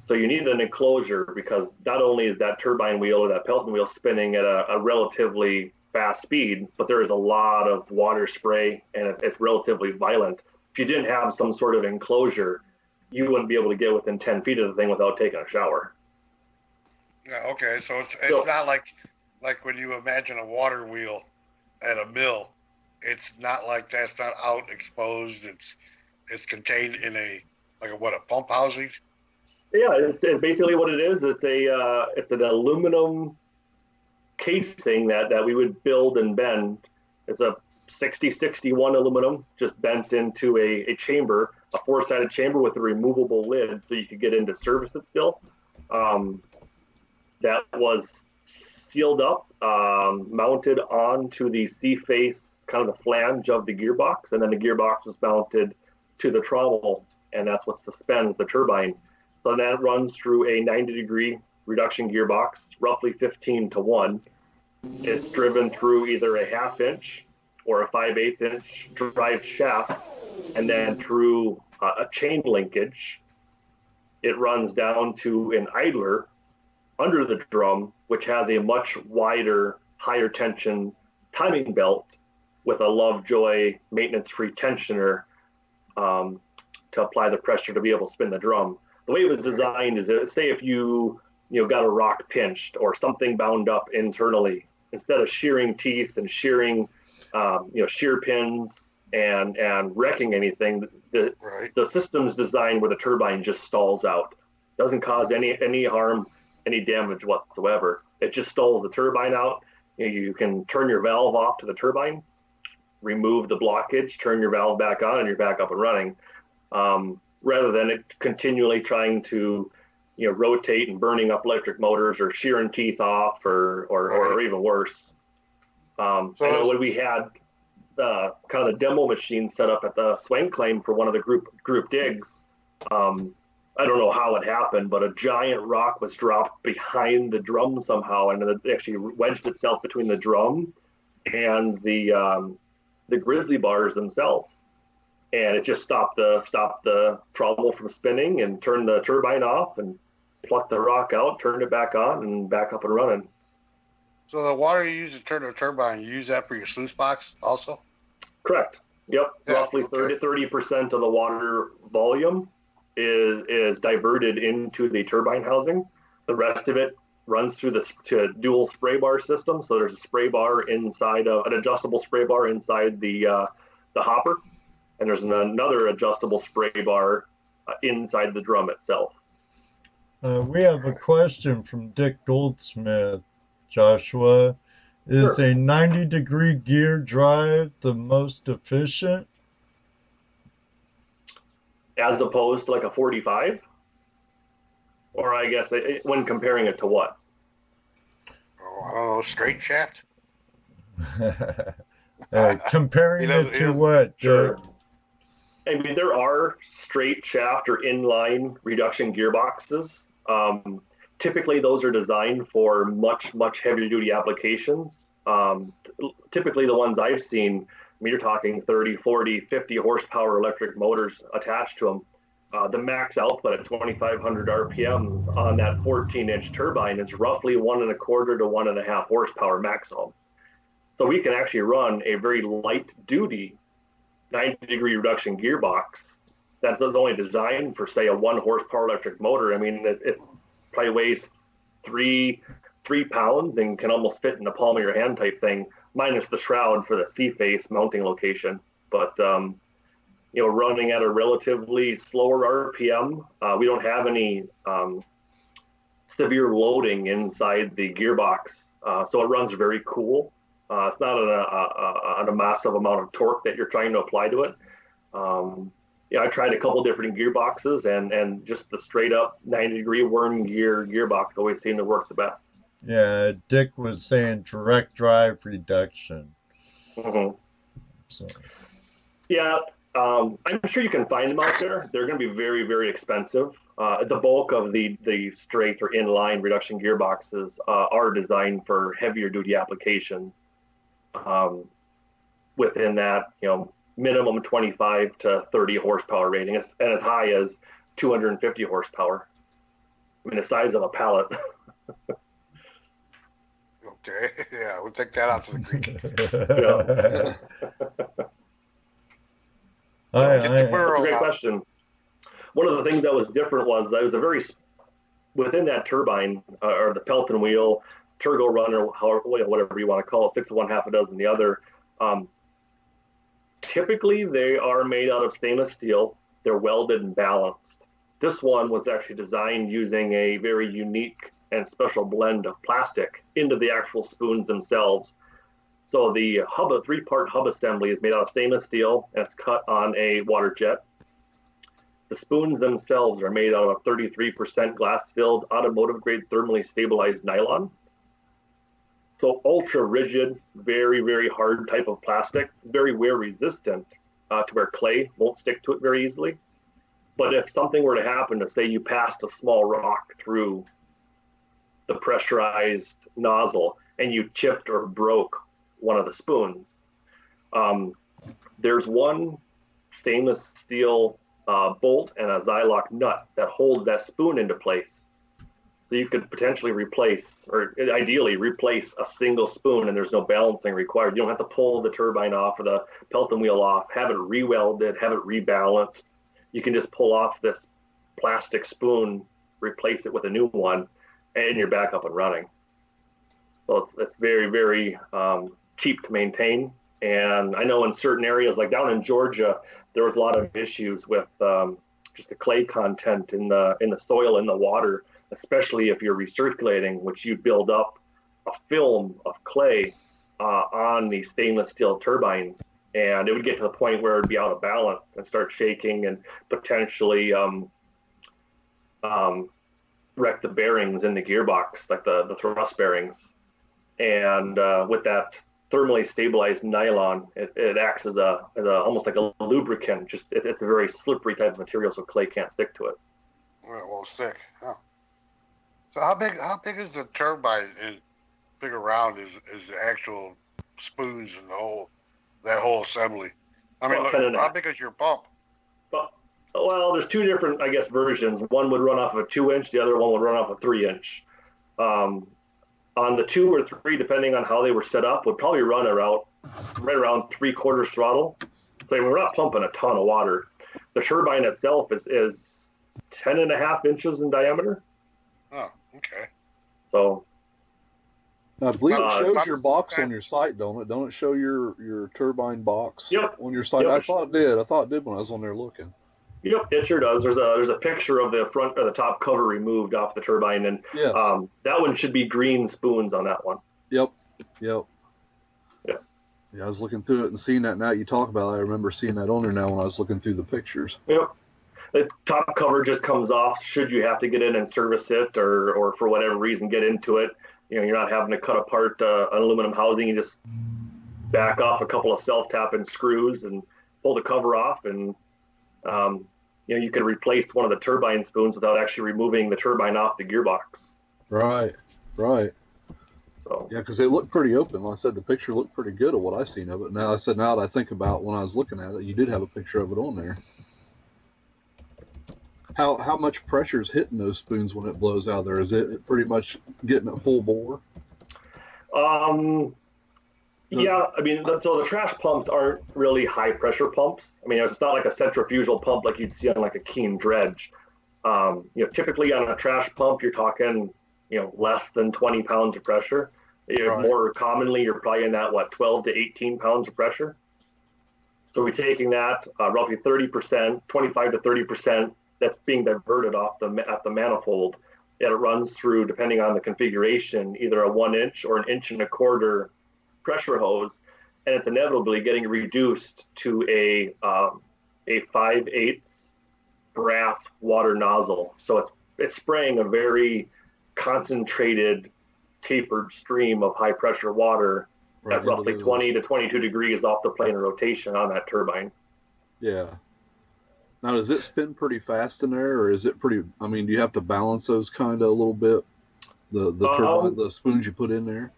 So you need an enclosure, because not only is that turbine wheel or that Pelton wheel spinning at a relatively fast speed, but there is a lot of water spray and it's relatively violent. If you didn't have some sort of enclosure, you wouldn't be able to get within 10 feet of the thing without taking a shower. Yeah, okay, so it's not like when you imagine a water wheel at a mill. It's not like that. It's not out exposed. It's contained in a pump housing. Yeah, it's basically what it is. It's an aluminum casing that we would build and bend. It's a 6061 aluminum, just bent into a chamber, a four-sided chamber with a removable lid, so you could get in to service it still. That was sealed up, mounted onto the C-face, kind of the flange of the gearbox, and then the gearbox was mounted to the trommel, and that's what suspends the turbine. So that runs through a 90-degree reduction gearbox, roughly 15 to 1. It's driven through either a 1/2 inch or a 5/8 inch drive shaft, and then through a chain linkage, it runs down to an idler under the drum, which has a much wider, higher tension timing belt with a Lovejoy maintenance-free tensioner to apply the pressure to be able to spin the drum. The way it was designed is that, say if you got a rock pinched or something bound up internally, instead of shearing teeth and shearing shear pins and wrecking anything, the system's designed where the turbine just stalls out. Doesn't cause any harm, any damage whatsoever. It just stalls the turbine out. You can turn your valve off to the turbine, remove the blockage, turn your valve back on, and you're back up and running. Rather than it continually trying to rotate and burning up electric motors or shearing teeth off or even worse. When we had kind of the demo machine set up at the swing claim for one of the group digs, I don't know how it happened, but a giant rock was dropped behind the drum somehow, and it actually wedged itself between the drum and the grizzly bars themselves. And it just stopped the trommel from spinning and turned the turbine off and plucked the rock out, turned it back on, and back up and running. So the water you use to turn the turbine, you use that for your sluice box also? Correct. Yep. Yeah, Roughly 30% of the water volume is diverted into the turbine housing. The rest of it runs through to dual spray bar system. So there's a spray bar inside an adjustable spray bar inside the hopper. And there's another adjustable spray bar inside the drum itself. We have a question from Dick Goldsmith. Joshua, is a 90-degree gear drive the most efficient? As opposed to like a 45? Or I guess when comparing it to what? Oh, I don't know, straight shaft? Comparing it to what? Sure. I mean, there are straight shaft or inline reduction gearboxes. Typically, those are designed for much heavier duty applications. Typically, the ones I've seen, I mean, you're talking 30, 40, 50 horsepower electric motors attached to them. The max output at 2,500 RPMs on that 14-inch turbine is roughly 1.25 to 1.5 horsepower maximum. So we can actually run a very light duty 90-degree reduction gearbox that's only designed for, say, a 1 horsepower electric motor. I mean, it probably weighs three pounds and can almost fit in the palm of your hand type thing, minus the shroud for the C-face mounting location. But running at a relatively slower RPM, we don't have any severe loading inside the gearbox, so it runs very cool. It's not a massive amount of torque that you're trying to apply to it. I tried a couple different gearboxes, and just the straight up 90-degree worm gearbox always seemed to work the best. Yeah, Dick was saying direct drive reduction. Mm-hmm. So. Yeah, I'm sure you can find them out there. They're going to be very, very expensive. The bulk of the straight or inline reduction gearboxes are designed for heavier duty applications. Within that, minimum 25 to 30 horsepower rating, and as high as 250 horsepower. I mean, the size of a pallet. Okay, yeah, we'll take that out to the creek. Get the burrow. That's a great question. One of the things that was different was I was within that turbine or the Pelton wheel, turbo runner, whatever you want to call it, 6 of one, half a dozen the other. Typically, they are made out of stainless steel. They're welded and balanced. This one was actually designed using a very unique and special blend of plastic into the actual spoons themselves. So the hub, a 3-part hub assembly, is made out of stainless steel, and it's cut on a water jet. The spoons themselves are made out of 33% glass-filled, automotive-grade, thermally stabilized nylon. So ultra rigid, very, very hard type of plastic, very wear resistant to where clay won't stick to it very easily. But if something were to happen, to say you passed a small rock through the pressurized nozzle and you chipped or broke one of the spoons, there's one stainless steel bolt and a Zylock nut that holds that spoon into place. So you could potentially replace, or ideally replace, a single spoon, and there's no balancing required. You don't have to pull the turbine off or the Pelton wheel off, have it re-welded, have it rebalanced. You can just pull off this plastic spoon, replace it with a new one, and you're back up and running. So it's very, very cheap to maintain. And I know in certain areas, like down in Georgia, there was a lot of issues with just the clay content in the soil, in the water, especially if you're recirculating, which you build up a film of clay on the stainless steel turbines. And it would get to the point where it'd be out of balance and start shaking and potentially wreck the bearings in the gearbox, like the thrust bearings. And with that thermally stabilized nylon, it acts as a almost like a lubricant. Just it's a very slippery type of material, so clay can't stick to it. Well, stick. Oh. So how big is the turbine? Is big around is the actual spoons and that whole assembly? I mean, look, how big is your pump? Well, there's two different, I guess, versions. One would run off of a 2-inch, the other one would run off a 3-inch. On the 2 or 3, depending on how they were set up, would probably run right around 3/4 throttle. So we're not pumping a ton of water. The turbine itself is 10.5 inches in diameter. Oh, okay. So I believe it shows your box on your site, don't it? Don't it show your turbine box on your site? Yep. I thought it did. I thought it did when I was on there looking. Yep, it sure does. There's a picture of the front or the top cover removed off the turbine, and that one should be green spoons on that one. Yep. Yeah, I was looking through it and seeing that now you talk about it. I remember seeing that on there now when I was looking through the pictures. Yep. The top cover just comes off should you have to get in and service it or for whatever reason get into it. You're not having to cut apart an aluminum housing. You just back off a couple of self-tapping screws and pull the cover off, and you can replace one of the turbine spoons without actually removing the turbine off the gearbox. Right. So yeah, because they look pretty open. Like I said, the picture looked pretty good of what I seen of it. Now that I think about when I was looking at it, you did have a picture of it on there. How much pressure is hitting those spoons when it blows out there? Is it pretty much getting at full bore? Yeah, I mean, so the trash pumps aren't really high pressure pumps. I mean, it's not like a centrifugal pump like you'd see on like a Keen dredge. Typically on a trash pump, you're talking, less than 20 pounds of pressure. Right. More commonly, you're probably in that 12 to 18 pounds of pressure. So we're taking that roughly 30%, 25 to 30%. That's being diverted off at the manifold. And it runs through, depending on the configuration, either a 1-inch or an 1.25-inch pressure hose, and it's inevitably getting reduced to a 5/8 brass water nozzle. So it's spraying a very concentrated, tapered stream of high pressure water at roughly 20 to 22 degrees off the plane of rotation on that turbine. Yeah. Now, does it spin pretty fast in there, or is it pretty? I mean, do you have to balance those kind of a little bit? The turbine, the spoons you put in there.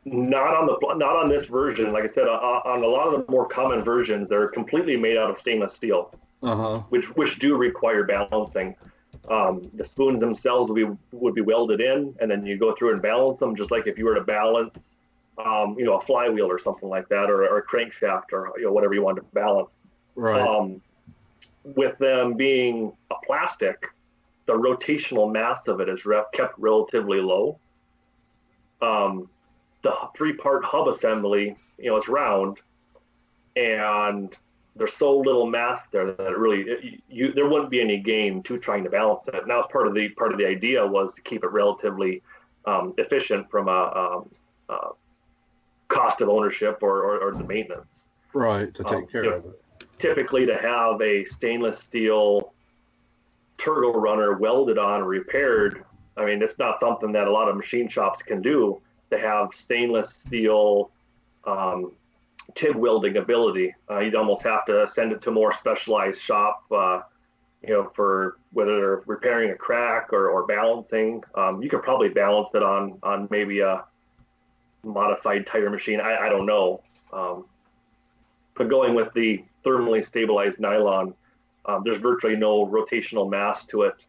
Not on this version. Like I said, on a lot of the more common versions, they're completely made out of stainless steel, which do require balancing. The spoons themselves would be welded in, and then you go through and balance them, just like if you were to balance, a flywheel or something like that, or a crankshaft, or whatever you want to balance. Right. With them being a plastic, the rotational mass of it is kept relatively low. The 3-part hub assembly, is round, and there's so little mass there that it really there wouldn't be any gain to trying to balance it. And that was part of the idea, was to keep it relatively efficient from a cost of ownership or the maintenance. Right, to take care of it. Typically, to have a stainless steel turtle runner welded on or repaired, I mean, it's not something that a lot of machine shops can do. To have stainless steel TIG welding ability, you'd almost have to send it to a more specialized shop, for whether they're repairing a crack or balancing. You could probably balance it on maybe a modified tire machine. I don't know. But going with the thermally stabilized nylon, there's virtually no rotational mass to it.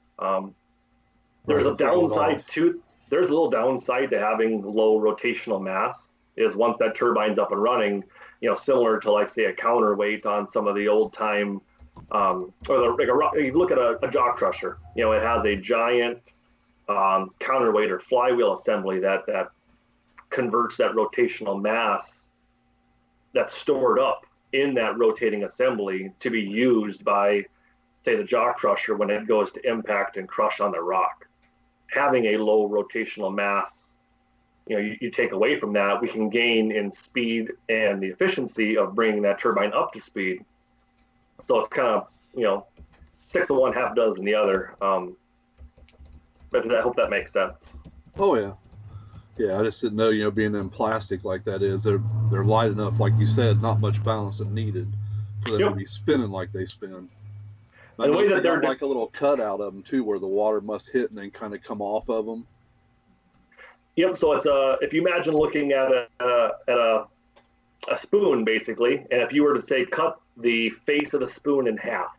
There's a downside to. There's a little downside to having low rotational mass, is once that turbine's up and running, similar to, like, say, a counterweight on some of the old time, you look at a jaw crusher, it has a giant counterweight or flywheel assembly that converts that rotational mass that's stored up in that rotating assembly to be used by, say, the jaw crusher when it goes to impact and crush on the rock. Having a low rotational mass, you take away from that, we can gain in speed and the efficiency of bringing that turbine up to speed. So it's kind of, 6 of one, half dozen the other. But I hope that makes sense. Oh yeah. Yeah, I just didn't know, being in plastic like that is, they're light enough, like you said, not much balancing needed for them to be spinning like they spin. And the way that they're like a little cut out of them too, where the water must hit and then kind of come off of them. Yep. So it's if you imagine looking at a spoon basically, and if you were to say cut the face of the spoon in half.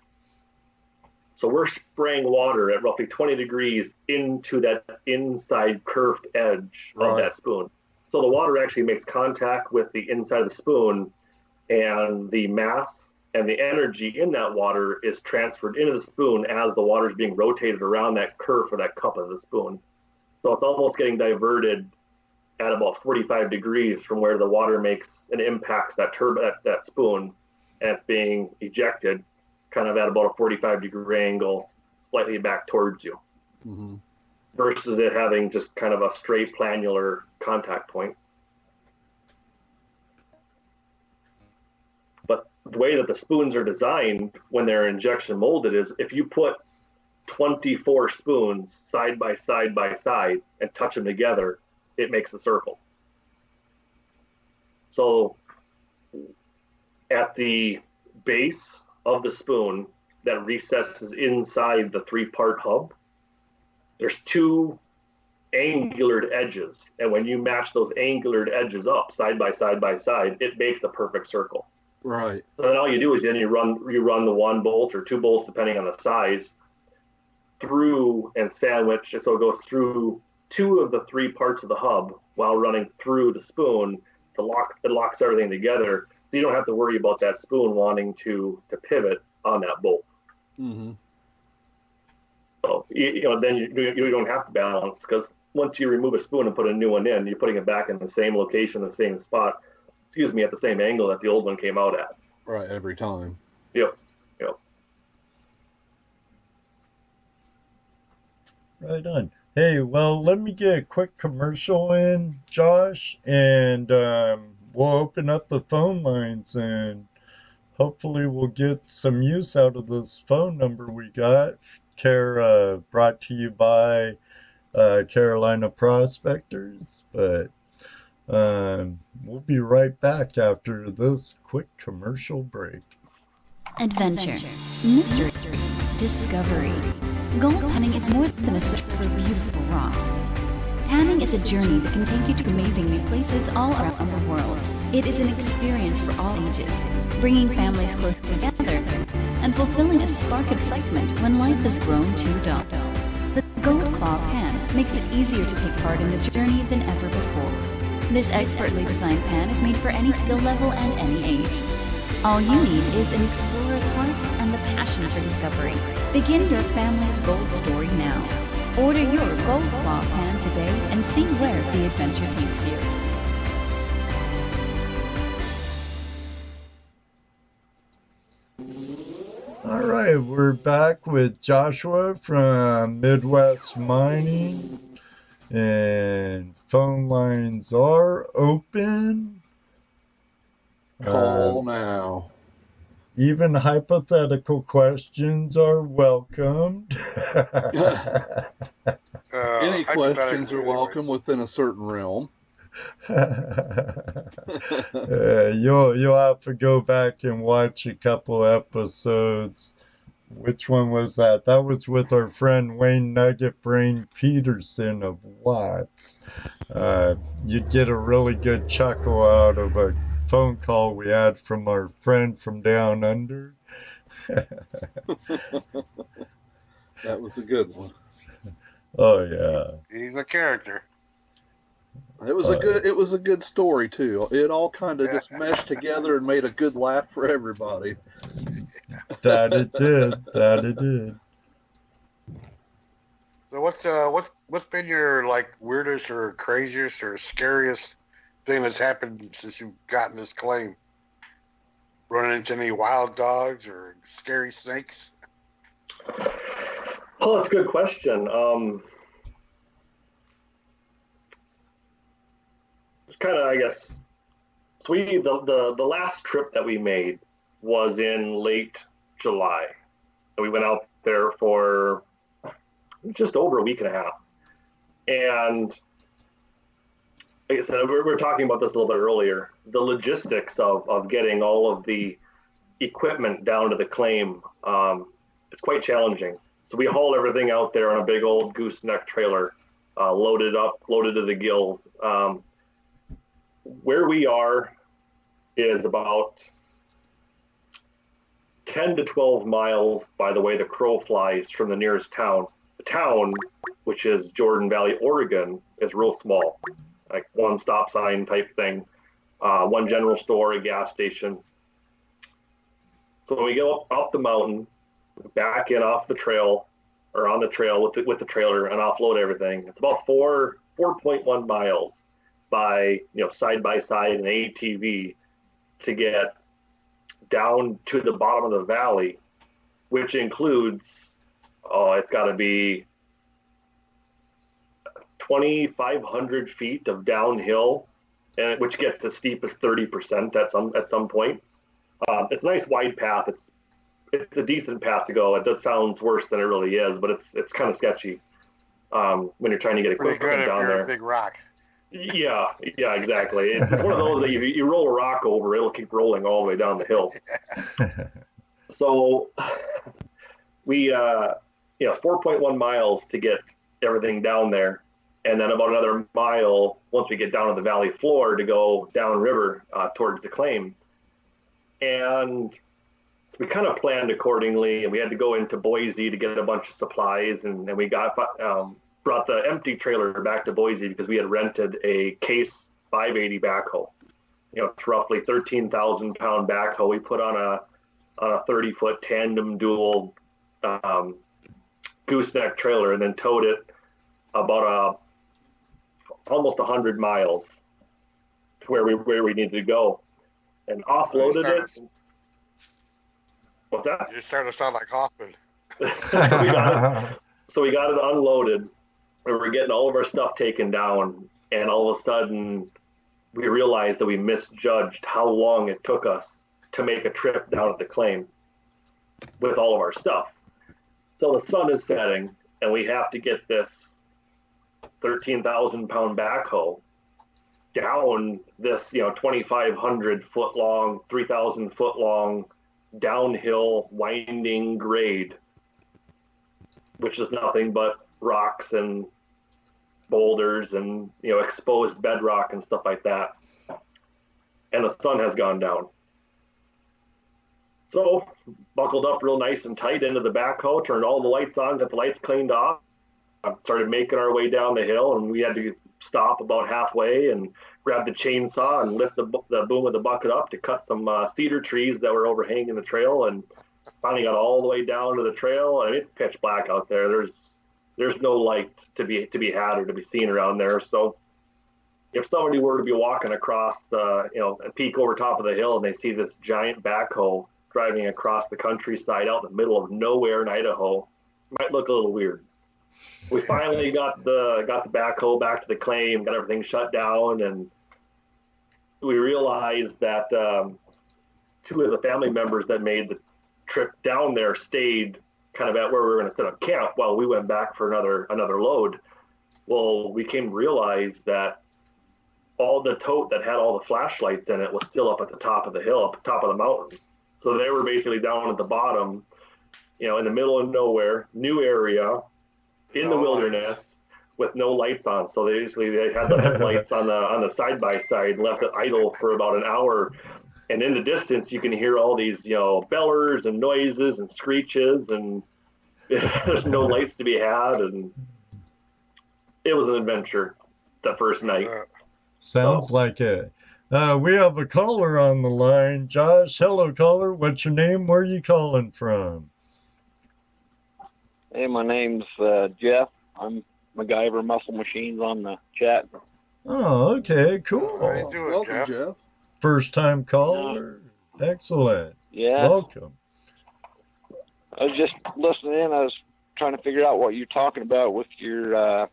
So we're spraying water at roughly 20 degrees into that inside curved edge of that spoon. So the water actually makes contact with the inside of the spoon, and the mass and the energy in that water is transferred into the spoon as the water is being rotated around that curve or that cup of the spoon. So it's almost getting diverted at about 45 degrees from where the water makes and impacts that spoon, and it's being ejected kind of at about a 45-degree angle, slightly back towards you, versus it having just kind of a straight planular contact point. But the way that the spoons are designed when they're injection molded is, if you put 24 spoons side by side by side and touch them together, it makes a circle. So at the base of the spoon that recesses inside the 3-part hub, there's 2 angular edges, and when you match those angular edges up side by side by side, it makes a perfect circle. Right. So then all you do is then you run the 1 bolt or 2 bolts depending on the size through and sandwich, so it goes through 2 of the 3 parts of the hub while running through the spoon to it locks everything together. So you don't have to worry about that spoon wanting to pivot on that bolt. So then you don't have to balance, because once you remove a spoon and put a new one in, you're putting it back in the same location, the same spot, at the same angle that the old one came out at. Right, every time. Yep. Right on. Hey, well, let me get a quick commercial in, Josh, and we'll open up the phone lines, and hopefully we'll get some use out of this phone number we got. Brought to you by Carolina Prospectors. But we'll be right back after this quick commercial break. Adventure, mystery, discovery. Gold panning is more than a search for beautiful rocks. Panning is a journey that can take you to amazing new places all around the world. It is an experience for all ages, bringing families closer together and fulfilling a spark of excitement when life has grown too dull. The Gold Claw pan makes it easier to take part in the journey than ever before. This expertly designed pan is made for any skill level and any age. All you need is an explorer's heart and the passion for discovery. Begin your family's gold story now. Order your Gold Claw pan today and see where the adventure takes you. All right, we're back with Joshua from Midwest Mining, and phone lines are open. Call now. Even hypothetical questions are welcomed. Any questions are welcome within a certain realm. You'll have to go back and watch a couple episodes. Which one was that? That was with our friend Wayne Nugget Brain Peterson of Watts. You'd get a really good chuckle out of a phone call we had from our friend from down under. That was a good one. Oh yeah. He's a character. It was a good story too. It all kind of just meshed together and made a good laugh for everybody. That it did. So what's been your like weirdest or craziest or scariest thing that's happened since you've gotten this claim? Running into any wild dogs or scary snakes? Oh, that's a good question. It's kind of, I guess, so the last trip that we made was in late July. And we went out there for just over a week and a half. And like I said, we were talking about this a little bit earlier. The logistics of getting all of the equipment down to the claim, it's quite challenging. So we hauled everything out there on a big old gooseneck trailer, loaded to the gills. Where we are is about 10 to 12 miles by the way the crow flies from the nearest town. The town, which is Jordan Valley, Oregon, is real small, like one stop sign type thing, one general store, a gas station. So when we go up the mountain, back in off the trail, or on the trail with the trailer and offload everything, it's about 4.1 miles by side by side and ATV to get down to the bottom of the valley, which includes it's got to be 2,500 feet of downhill, and which gets as steep as 30% at some points. It's a nice wide path. It's a decent path to go. It sounds worse than it really is, but it's kind of sketchy when you're trying to get equipment down there. A big rock. Yeah, exactly. It's one of those that you roll a rock over, it'll keep rolling all the way down the hill. So we, it's 4.1 miles to get everything down there, and then about another mile once we get down to the valley floor to go downriver towards the claim. And so we kind of planned accordingly, and we had to go into Boise to get a bunch of supplies, and we brought the empty trailer back to Boise because we had rented a Case 580 backhoe. It's roughly 13,000 pound backhoe. We put on a 30-foot tandem dual gooseneck trailer and then towed it about almost 100 miles to where we needed to go, and offloaded it. What's that? You're starting to sound like Hoffman. So we got it unloaded. We were getting all of our stuff taken down, and all of a sudden we realized that we misjudged how long it took us to make a trip down at the claim with all of our stuff. So the sun is setting, and we have to get this 13,000 pound backhoe down this 2,500 foot long, 3,000 foot long downhill winding grade which is nothing but rocks and boulders and, you know, exposed bedrock and stuff like that. And the sun has gone down. So buckled up real nice and tight into the backhoe, turned all the lights on, got the lights cleaned off, started making our way down the hill, and we had to stop about halfway and grab the chainsaw and lift the boom of the bucket up to cut some cedar trees that were overhanging the trail, and finally got all the way down to the trail. And it's pitch black out there. There's no light to be had or to be seen around there. So if somebody were to be walking across, you know, a peak over top of the hill and they see this giant backhoe driving across the countryside out in the middle of nowhere in Idaho, it might look a little weird. We finally got the backhoe back to the claim, got everything shut down, and we realized that two of the family members that made the trip down there stayed kind of at where we were going to set up camp while we went back for another load. Well, we came to realize that all the tote that had all the flashlights in it was still up at the top of the hill, up the top of the mountain. So they were basically down at the bottom, you know, in the middle of nowhere, new area, in the wilderness, with no lights on. So they had the headlights on the side by side, left it idle for about an hour. And in the distance, you can hear all these, you know, bellers and noises and screeches, and there's no lights to be had. And it was an adventure that first night. Sounds like it. We have a caller on the line. Josh, hello, caller. What's your name? Where are you calling from? Hey, my name's Jeff. I'm MacGyver Muscle Machines on the chat. Oh, okay, cool. How you doing, Welcome, Jeff. First time caller. Excellent. Yeah. Welcome. I was just listening in. I was trying to figure out what you're talking about with your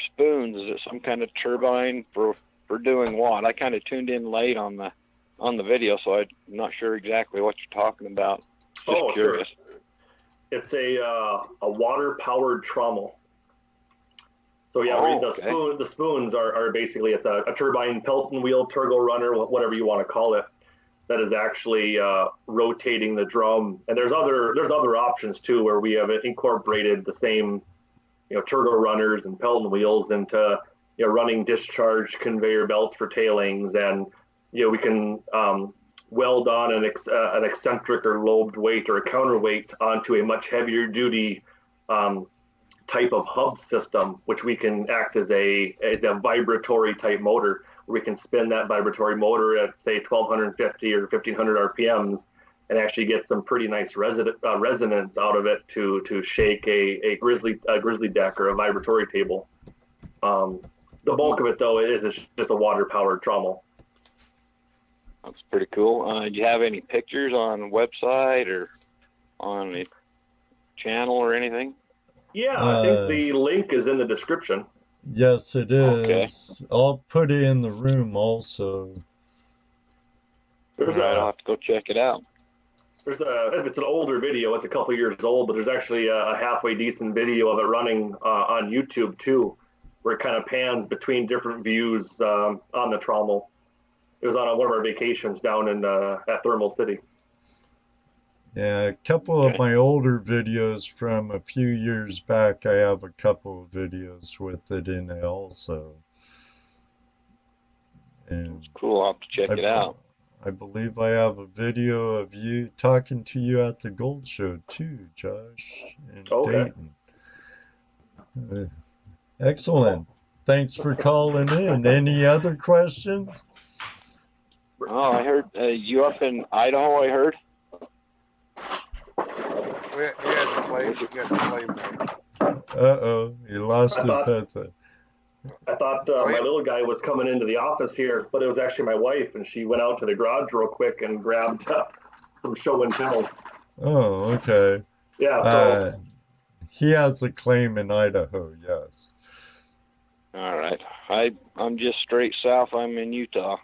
spoons. Is it some kind of turbine for doing what? I kind of tuned in late on the video, so I'm not sure exactly what you're talking about. Just curious. Sure. It's a water-powered trommel. So yeah, the spoons are basically, it's a turbine, Pelton wheel, turbo runner, whatever you want to call it, that is actually rotating the drum. And there's other options too, where we have incorporated the same, you know, turbo runners and Pelton wheels into, you know, running discharge conveyor belts for tailings, and, you know, we can weld on an eccentric or lobed weight or a counterweight onto a much heavier duty type of hub system, which we can act as a vibratory type motor. We can spin that vibratory motor at, say, 1250 or 1500 RPMs and actually get some pretty nice resonance out of it to shake a grizzly deck or a vibratory table. The bulk of it, though, is just a water-powered trommel. That's pretty cool. Do you have any pictures on the website or on the channel or anything? Yeah, I think the link is in the description. Yes, it is. Okay. I'll put it in the room also. All right, I'll have to go check it out. If it's an older video, it's a couple years old, but there's actually a halfway decent video of it running on YouTube too, where it kind of pans between different views on the trommel. It was on one of our vacations down at Thermal City. Yeah, a couple of my older videos from a few years back, I have a couple of videos with it in it also. And cool, I'll have to check it out. I believe I have a video of you talking to you at the Gold Show too, Josh, in Dayton. Excellent. Thanks for calling in. Any other questions? Oh, I heard you up in Idaho, I heard. We had to play there. Uh-oh, he lost his headset. I thought my little guy was coming into the office here, but it was actually my wife, and she went out to the garage real quick and grabbed some show and tell. Oh, okay. Yeah. So, he has a claim in Idaho, yes. All right. I'm just straight south. I'm in Utah.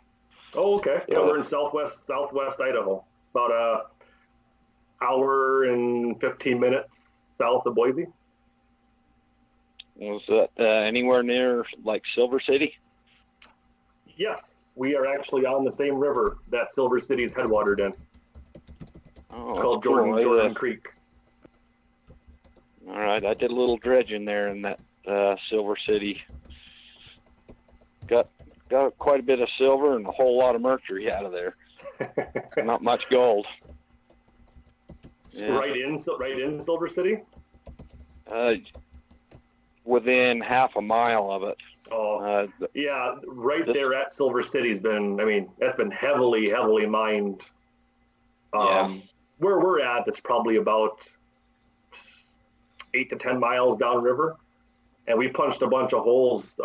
Oh, okay. Yeah, we're in southwest Idaho, about a hour and 15 minutes south of Boise. Was that anywhere near like Silver City? Yes, we are actually on the same river that Silver City's headwatered in. Oh, it's called cool. Jordan Creek. All right, I did a little dredging there in that Silver City. Got quite a bit of silver and a whole lot of mercury out of there. Not much gold. Yeah. Right in Silver City? Within half a mile of it. Oh, yeah, there at Silver City's been, that's been heavily mined. Where we're at, it's probably about 8 to 10 miles downriver. And we punched a bunch of holes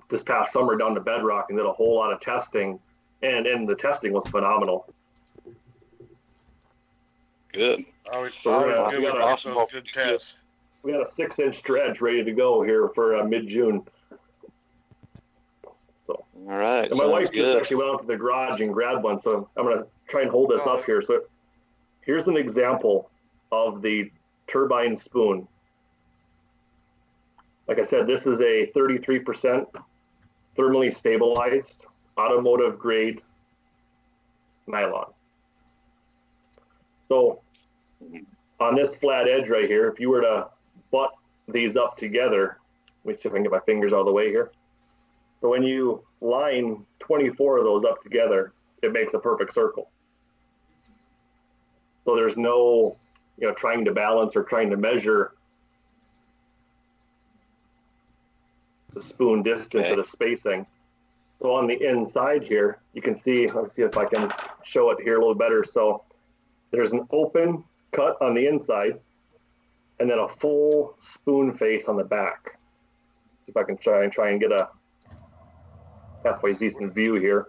this past summer down to bedrock and did a whole lot of testing. And the testing was phenomenal. Good. We got good tests. We got a 6-inch dredge ready to go here for mid-June. So, all right. And my wife just actually went out to the garage and grabbed one, so I'm going to try and hold this up here. So here's an example of the turbine spoon. Like I said, this is a 33% thermally stabilized automotive grade nylon. So on this flat edge right here, if you were to butt these up together, let me see if I can get my fingers out of the way here. So when you line 24 of those up together, it makes a perfect circle. So there's no, trying to balance or trying to measure the spoon distance or the spacing. So on the inside here, you can see, let's see if I can show it here a little better. So there's an open cut on the inside and then a full spoon face on the back. See if I can try and get a halfway decent view here.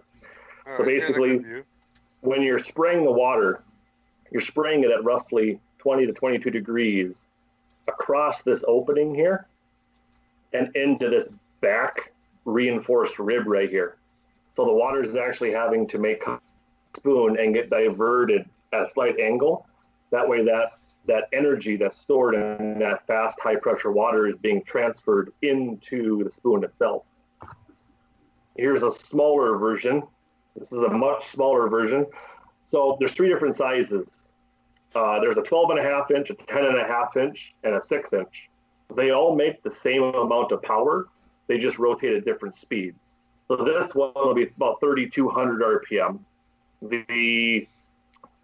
So basically, when you're spraying the water, you're spraying it at roughly 20 to 22 degrees across this opening here and into this back reinforced rib right here. So the water is actually having to make a spoon and get diverted at a slight angle. That way that energy that's stored in that fast high pressure water is being transferred into the spoon itself. Here's a smaller version. This is a much smaller version. So there's 3 different sizes. There's a 12.5 inch, a 10.5 inch, and a 6 inch. They all make the same amount of power. They just rotate at different speeds. So this one will be about 3,200 RPM. The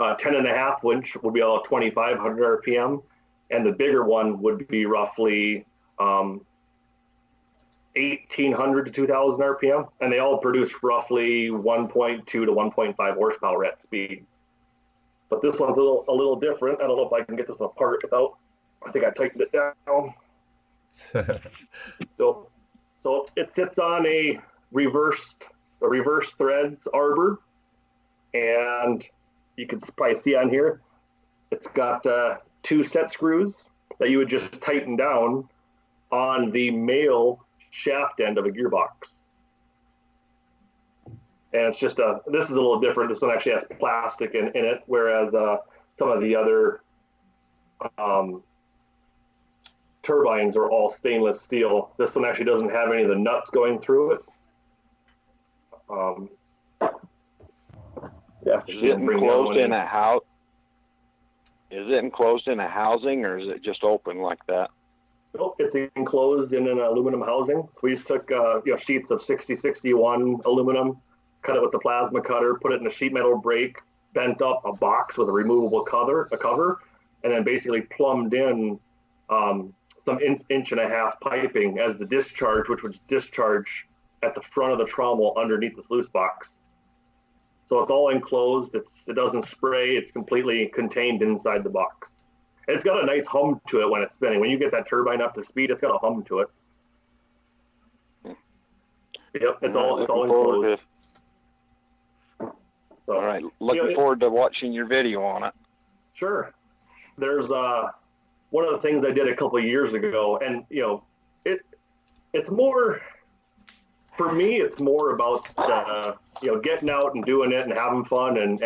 10.5 inch will be about 2,500 RPM, and the bigger one would be roughly 1,800 to 2,000 RPM, and they all produce roughly 1.2 to 1.5 horsepower at speed. But this one's a little different. I don't know if I can get this one apart without. I think I tightened it down. So it sits on a reverse threads arbor, and you can probably see on here, it's got 2 set screws that you would just tighten down on the male shaft end of a gearbox. And it's just this is a little different. This one actually has plastic in it, whereas some of the other turbines are all stainless steel. This one actually doesn't have any of the nuts going through it. Is it enclosed in a house? Is it enclosed in a housing, or is it just open like that? Nope, it's enclosed in an aluminum housing. So we just took sheets of 6061 aluminum, cut it with the plasma cutter, put it in a sheet metal brake, bent up a box with a removable cover, and then basically plumbed in some 1.5-inch piping as the discharge, which would discharge at the front of the trommel underneath the sluice box. So it's all enclosed. It doesn't spray. It's completely contained inside the box. And it's got a nice hum to it when it's spinning. When you get that turbine up to speed, it's got a hum to it. Yep, it's all enclosed. So, all right, looking forward to watching your video on it. Sure. There's one of the things I did a couple of years ago, and it's more, for me, it's more about getting out and doing it and having fun and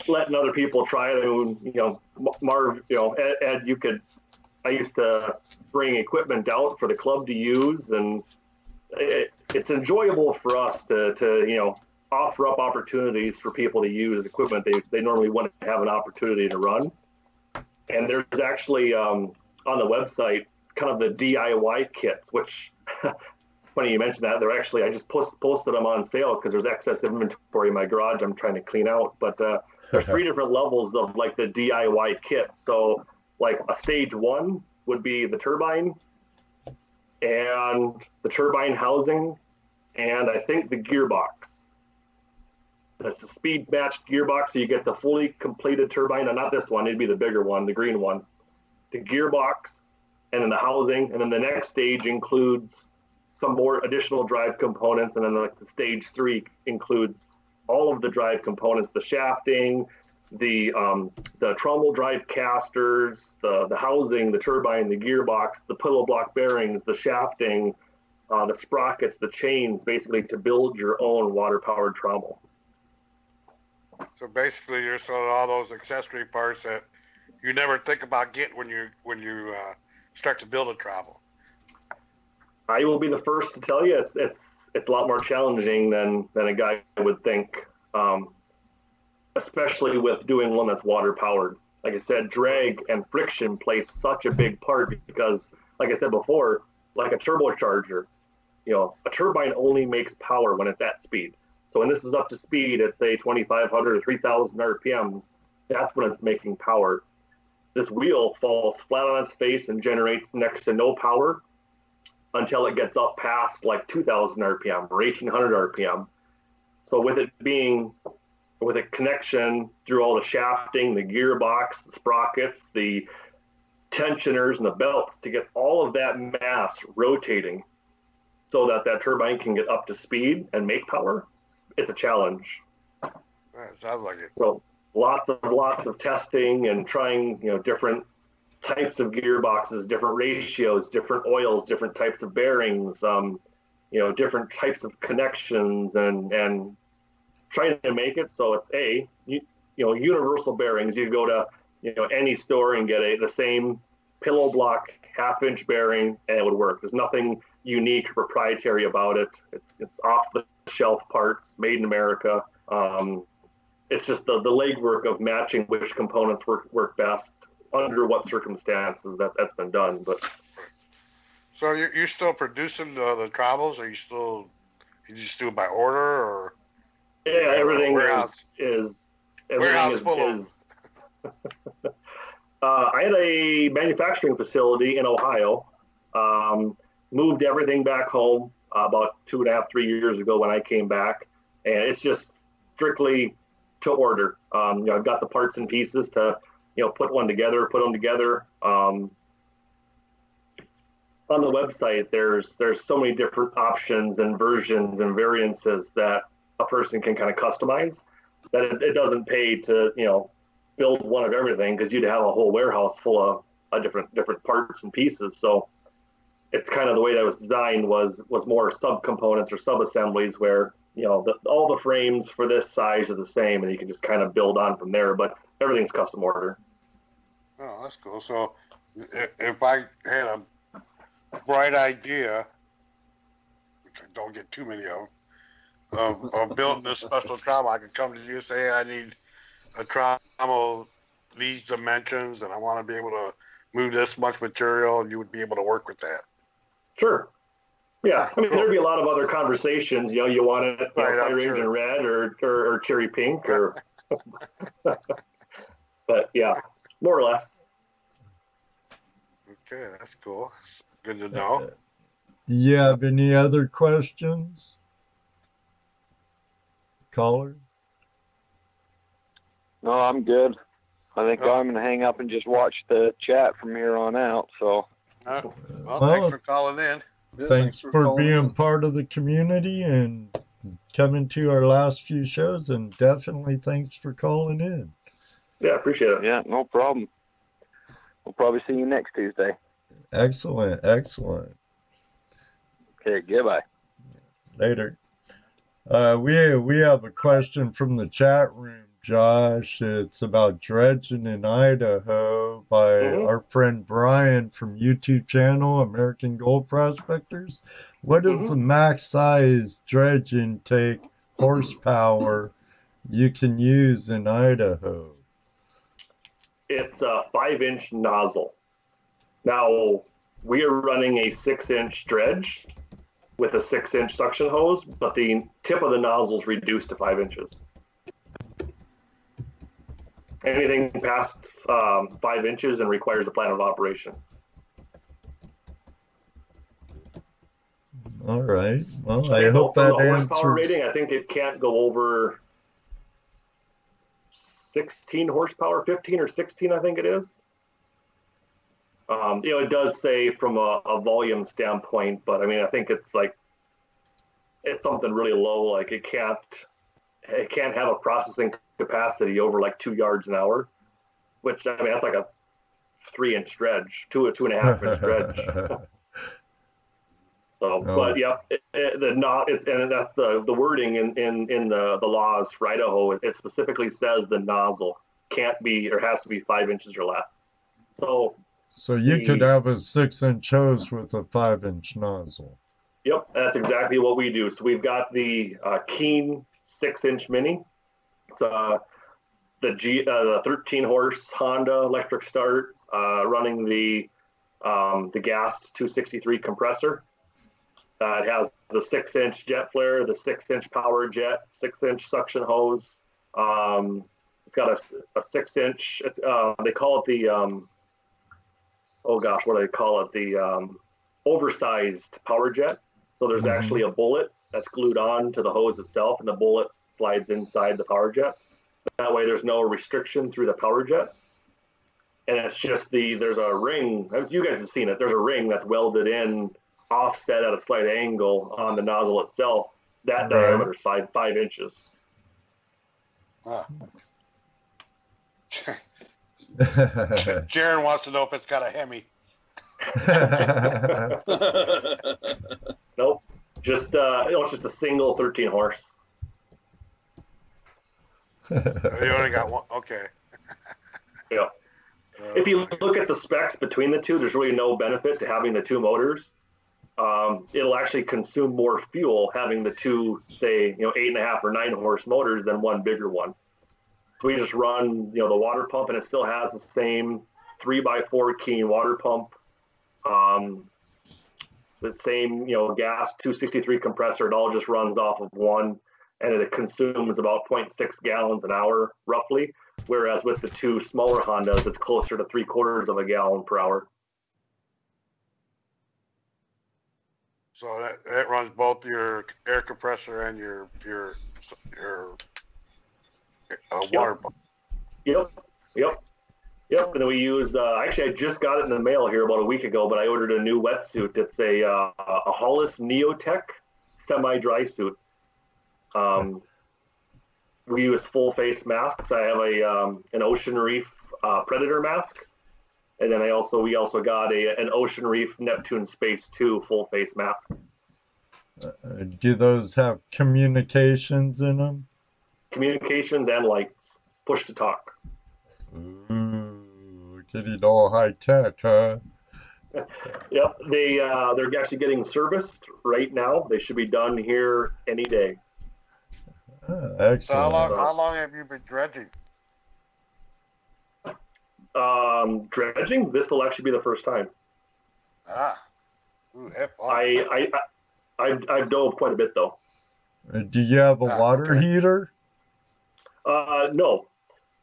letting other people try it. Marv, Ed, I used to bring equipment out for the club to use, and it's enjoyable for us to offer up opportunities for people to use equipment they normally wouldn't have an opportunity to run. And there's actually on the website kind of the DIY kits, which funny you mentioned that. They're actually, I just posted them on sale because there's excess inventory in my garage I'm trying to clean out. But there's 3 different levels of like the DIY kit. So like a stage 1 would be the turbine and the turbine housing, and I think the gearbox. That's the speed matched gearbox, so you get the fully completed turbine, and not this one, it'd be the bigger one, the green one. The gearbox, and then the housing, and then the next stage includes some more additional drive components, and then like the stage 3 includes all of the drive components, the shafting, the trommel drive casters, the housing, the turbine, the gearbox, the pillow block bearings, the shafting, the sprockets, the chains, basically to build your own water-powered trommel. So basically, you're selling all those accessory parts that you never think about getting when you start to build a trommel. I will be the first to tell you it's a lot more challenging than a guy would think. Especially with doing one that's water powered. Like I said, drag and friction plays such a big part because, like I said before, like a turbocharger, a turbine only makes power when it's at speed. So when this is up to speed at say 2,500 or 3,000 RPMs, that's when it's making power. This wheel falls flat on its face and generates next to no power until it gets up past like 2,000 RPM or 1,800 RPM. So with a connection through all the shafting, the gearbox, the sprockets, the tensioners, and the belts to get all of that mass rotating so that turbine can get up to speed and make power, it's a challenge. That sounds like it. So lots of testing and trying, different types of gearboxes, different ratios, different oils, different types of bearings, different types of connections, and trying to make it so it's universal bearings. You go to any store and get the same pillow block 1/2-inch bearing and it would work. There's nothing unique or proprietary about it. It's off the shelf parts, made in America. It's just the legwork of matching which components work best under what circumstances that's been done. But so you're still producing the trommels, or you just do it by order, or everything warehouse is full of. I had a manufacturing facility in Ohio. Moved everything back home about 2.5, 3 years ago when I came back, and it's just strictly to order. I've got the parts and pieces to put them together. On the website, there's so many different options and versions and variances that a person can kind of customize, that it doesn't pay to build one of everything, because you'd have a whole warehouse full of different parts and pieces. So it's kind of the way that was designed was more subcomponents or sub-assemblies where all the frames for this size are the same, and you can just kind of build on from there, but everything's custom order. Oh, that's cool. So if I had a bright idea, which I don't get too many of building this special trommel, I could come to you and say, hey, I need a trommel these dimensions, and I want to be able to move this much material, and you would be able to work with that. Sure. Yeah, I mean, Cool. there'd be a lot of other conversations. You want it Fire Engine red or cherry pink, or but yeah, more or less. Okay, that's cool. That's good to know. You have any other questions, caller? No, I'm good. I think I'm going to hang up and just watch the chat from here on out. So, well, thanks for calling in. Yeah, Thanks for calling being in. part of the community and coming to our last few shows, and definitely thanks for calling in. Yeah, appreciate it. yeah, no problem. We'll probably see you next Tuesday. Excellent. Okay, goodbye. Later. We have a question from the chat room, Josh. It's about dredging in Idaho by our friend Brian from YouTube channel American Gold Prospectors. What is the max size dredge intake horsepower you can use in Idaho? It's a 5-inch nozzle. Now, we are running a 6-inch dredge with a 6-inch suction hose, but the tip of the nozzle is reduced to 5 inches. Anything past 5 inches and requires a plan of operation. All right. Well, Okay, I hope from that the horsepower answers. rating, I think it can't go over 16 horsepower, 15 or 16, I think it is. It does say from a volume standpoint, but I mean, I think it's something really low. Like it can't have a processing capacity over like 2 yards an hour, which I mean, that's like a 3-inch dredge, 2.5-inch dredge. So, but yeah, and that's the wording in the laws for Idaho. It specifically says the nozzle can't be or has to be 5 inches or less. So you could have a 6-inch hose with a 5-inch nozzle. Yep, that's exactly what we do. So we've got the Keen 6-inch Mini. It's the 13-horse Honda electric start running the gassed 263 compressor. It has the 6-inch jet flare, the 6-inch power jet, 6-inch suction hose. It's got a 6-inch. They call it the what do they call it? The oversized power jet. So there's actually a bullet that's glued on to the hose itself, and the bullet slides inside the power jet. That way, there's no restriction through the power jet. And it's just there's a ring. You guys have seen it. There's a ring that's welded in, offset at a slight angle on the nozzle itself. That diameter is 5 inches. Jaron wants to know if it's got a Hemi. Nope, it's just a single 13 horse. You only got one. Okay. Yeah. If you look at the specs between the two, there's really no benefit to having the two motors. It'll actually consume more fuel having the two, say, 8.5 or 9 horse motors than one bigger one. So we just run, the water pump, and it still has the same 3x4 Keen water pump, the same, gas 263 compressor. It all just runs off of one, and it consumes about 0.6 gallons an hour, roughly. Whereas with the two smaller Hondas, it's closer to 3/4 of a gallon per hour. So that runs both your air compressor and your water pump. Yep. And then we use. Actually, I just got it in the mail here about a week ago, but I ordered a new wetsuit. It's a Hollis Neotech semi-dry suit. We use full face masks. I have an Ocean Reef Predator mask, and then we also got an Ocean Reef Neptune Space 2 full face mask. Do those have communications in them? Communications and lights, push to talk. Ooh, getting all high tech, huh? Yep, they're actually getting serviced right now. They should be done here any day. Excellent. So how long have you been dredging? Dredging. This will actually be the first time. Ooh, have fun. I've dove quite a bit though. Do you have a water heater? No,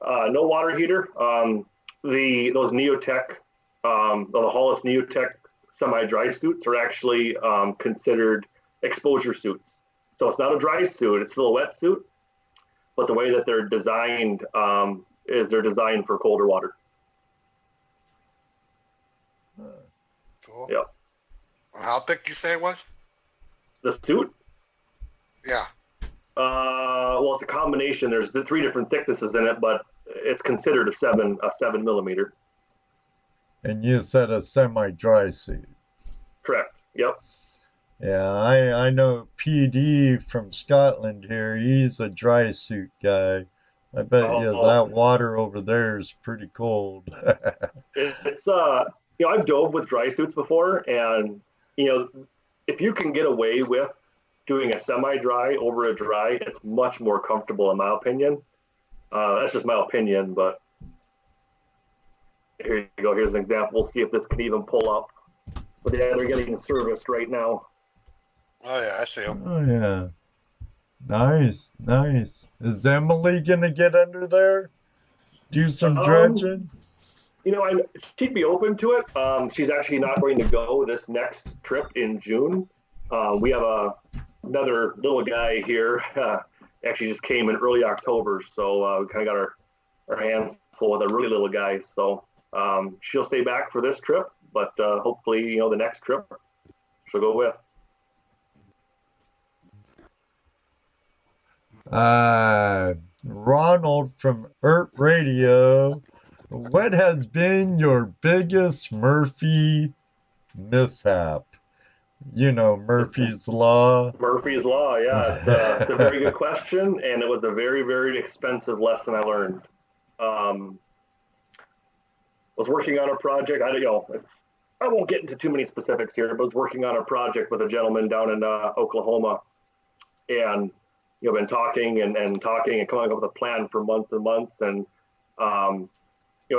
no water heater. Those Neotech, the Hollis Neotech semi-dry suits are actually considered exposure suits. So it's not a dry suit; it's still a wet suit. But the way that they're designed is they're designed for colder water. Cool. Yep. How thick you say it was? The suit? Yeah. Well, it's a combination. There's 3 different thicknesses in it, but it's considered a 7 millimeter. And you said a semi-dry suit. Correct. Yep. Yeah, I know PD from Scotland here. He's a dry suit guy. I bet that water over there is pretty cold. It's I've dove with dry suits before, and if you can get away with doing a semi-dry over a dry, it's much more comfortable in my opinion. That's just my opinion, but Here you go. Here's an example. We'll see if this can even pull up. But yeah, they're getting serviced right now. Oh yeah, I see them. Oh yeah. Nice, nice. Is Emily gonna get under there? Do some dredging? You know, she'd be open to it. She's actually not going to go this next trip in June. We have another little guy here. Actually just came in early October, so we kind of got our hands full with a really little guy. So she'll stay back for this trip, but hopefully, you know, the next trip she'll go with. Ronald from ERT Radio. What has been your biggest Murphy mishap? You know, Murphy's Law. Murphy's Law, yeah. It's a very good question, and it was a very, very expensive lesson I learned. Was working on a project. I won't get into too many specifics here, but I was working on a project with a gentleman down in Oklahoma, and been talking and coming up with a plan for months and months, and I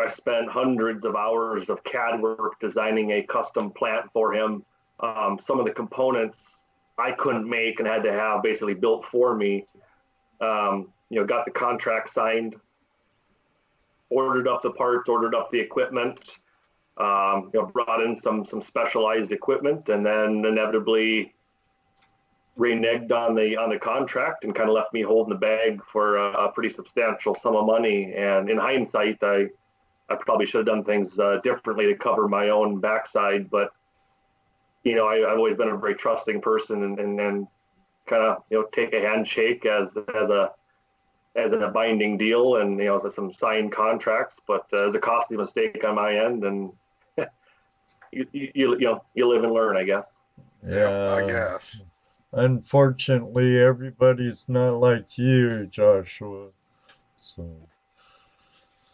spent hundreds of hours of CAD work designing a custom plant for him. Some of the components I couldn't make and had to have basically built for me. Got the contract signed, ordered up the parts, ordered up the equipment, brought in some specialized equipment, and then inevitably reneged on the contract and kind of left me holding the bag for a pretty substantial sum of money. And in hindsight, I probably should have done things differently to cover my own backside, but I've always been a very trusting person and kind of take a handshake as a binding deal, and as some signed contracts, but as a costly mistake on my end, and you live and learn, I guess. Yeah, I guess. Unfortunately, everybody's not like you, Joshua. So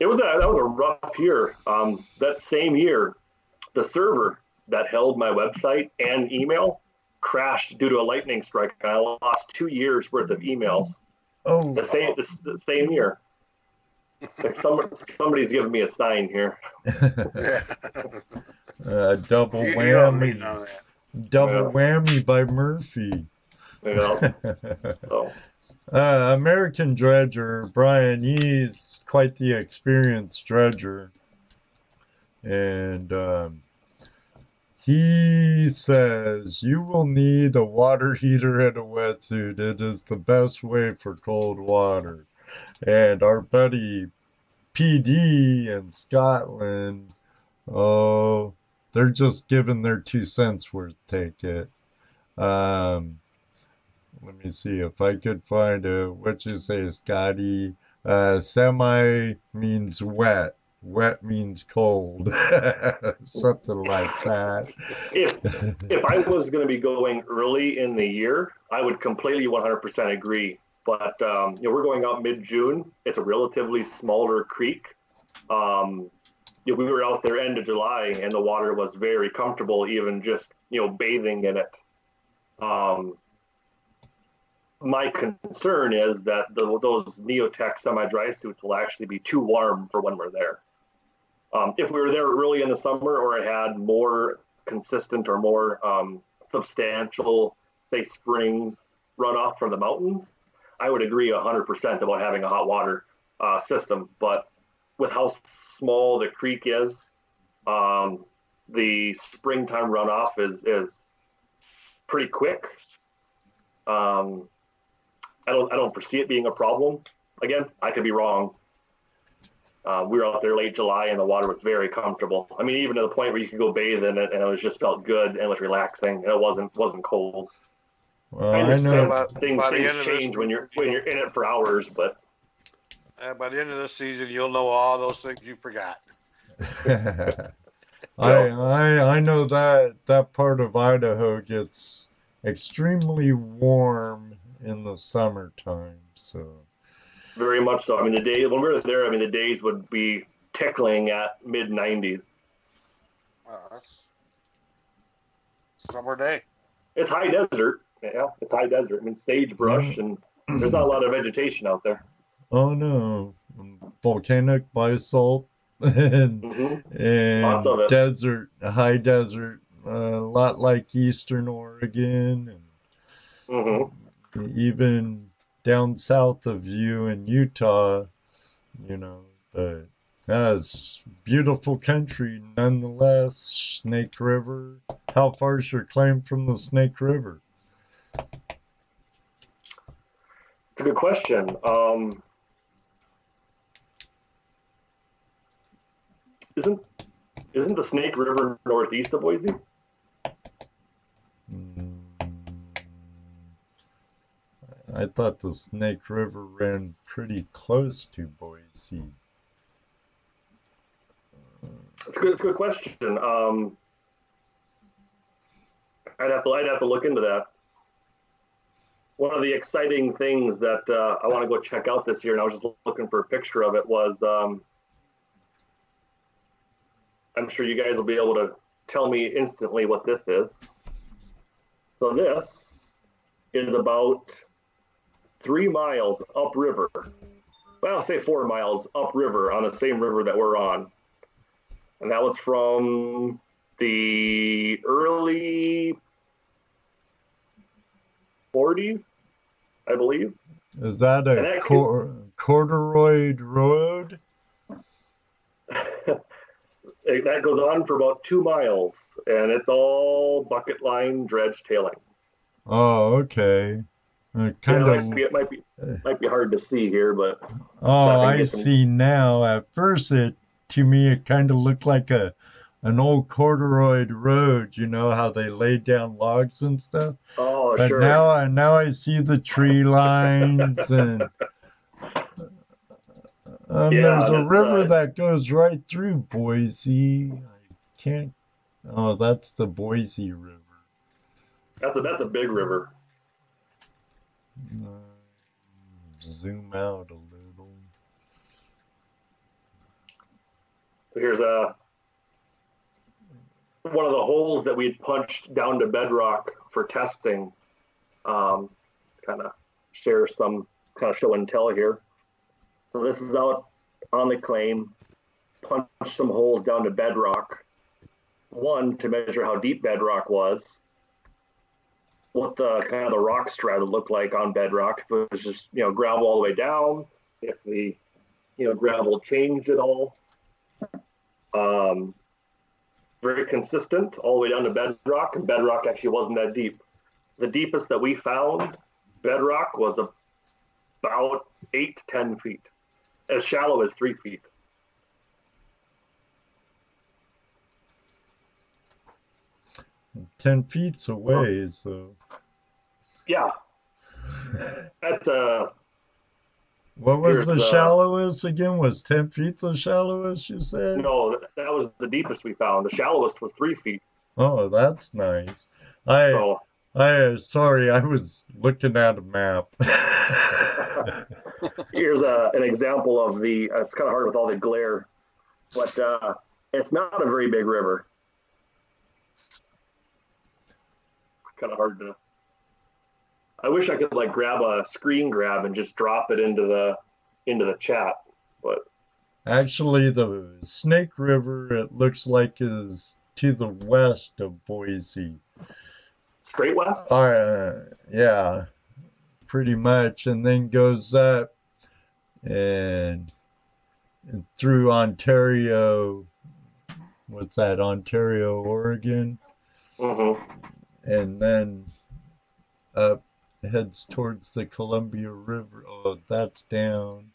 that was a rough year. That same year, the server that held my website and email crashed due to a lightning strike, and I lost 2 years worth of emails. Oh, the same year. Like somebody's giving me a sign here. Double whammy. Double whammy by Murphy. So. American dredger Brian, he's quite the experienced dredger, and he says you will need a water heater and a wetsuit. It is the best way for cold water. And our buddy PD in Scotland, oh, they're just giving their 2 cents worth. Take it. Let me see if I could find it. What you say, Scotty? Semi means wet. Wet means cold. Something like that. If I was going to be going early in the year, I would completely 100% agree. But we're going out mid-June. It's a relatively smaller creek. We were out there end of July, and the water was very comfortable, even just bathing in it. My concern is that those Neotech semi-dry suits will actually be too warm for when we're there. If we were there early in the summer, or it had more consistent or more substantial, say, spring runoff from the mountains, I would agree 100% about having a hot water system. But with how small the creek is, the springtime runoff is pretty quick. I don't foresee it being a problem. Again, I could be wrong. We were out there late July, and the water was very comfortable. I mean, even to the point where you could go bathe in it, and it just felt good and it was relaxing, and it wasn't cold. Well, I understand know. things change when you're in it for hours, but by the end of the season, you'll know all those things you forgot. I know that part of Idaho gets extremely warm in the summertime, so. Very much so. I mean, when we were there, the days would be tickling at mid-90s. That's summer day. It's high desert. Yeah, it's high desert. I mean, sagebrush, and there's not a lot of vegetation out there. Oh no, volcanic basalt and, Lots of it. desert, high desert, a lot like Eastern Oregon, and even down south of you in Utah, but that's beautiful country nonetheless. Snake River. How far is your claim from the Snake River? It's a good question. Isn't the Snake River northeast of Boise? I thought the Snake River ran pretty close to Boise. It's a good question. I'd have to look into that. One of the exciting things that I want to go check out this year, and I was just looking for a picture of it, was I'm sure you guys will be able to tell me instantly what this is. So this is about 3 miles upriver. Well, I'll say 4 miles upriver on the same river that we're on. And that was from the early 40s, I believe. Is that a corduroy road? That goes on for about 2 miles, and it's all bucket line dredge tailing. Oh, okay. It might be hard to see here, but I see now. At first, to me it kind of looked like an old corduroy road. You know how they laid down logs and stuff. Oh, but sure. Now I see the tree lines and. There's a river that goes right through Boise. I can't. Oh, that's the Boise River. That's a big river. Zoom out a little. So here's one of the holes that we had punched down to bedrock for testing. Kind of share some kind of show and tell here. So this is out on the claim, punched some holes down to bedrock. One, to measure how deep bedrock was, what the kind of the rock strata looked like on bedrock. If it was just, gravel all the way down, if the, gravel changed at all. Very consistent all the way down to bedrock, and bedrock actually wasn't that deep. The deepest that we found, bedrock, was about 8 to 10 feet. As shallow as 3 feet. $10 feet's away, so. Yeah. What was the shallowest again? Was 10 feet the shallowest, you said? No, that was the deepest we found. The shallowest was 3 feet. Oh, that's nice. Sorry, I was looking at a map. Here's an example of it's kind of hard with all the glare, but it's not a very big river. Kind of hard to. I wish I could grab a screen grab and just drop it into the chat, but actually the Snake River, it looks like, is to the west of Boise. Straight west? Yeah, pretty much, and then goes up and through Ontario. What's that? Ontario, Oregon. And then up, heads towards the Columbia River. Oh, that's down.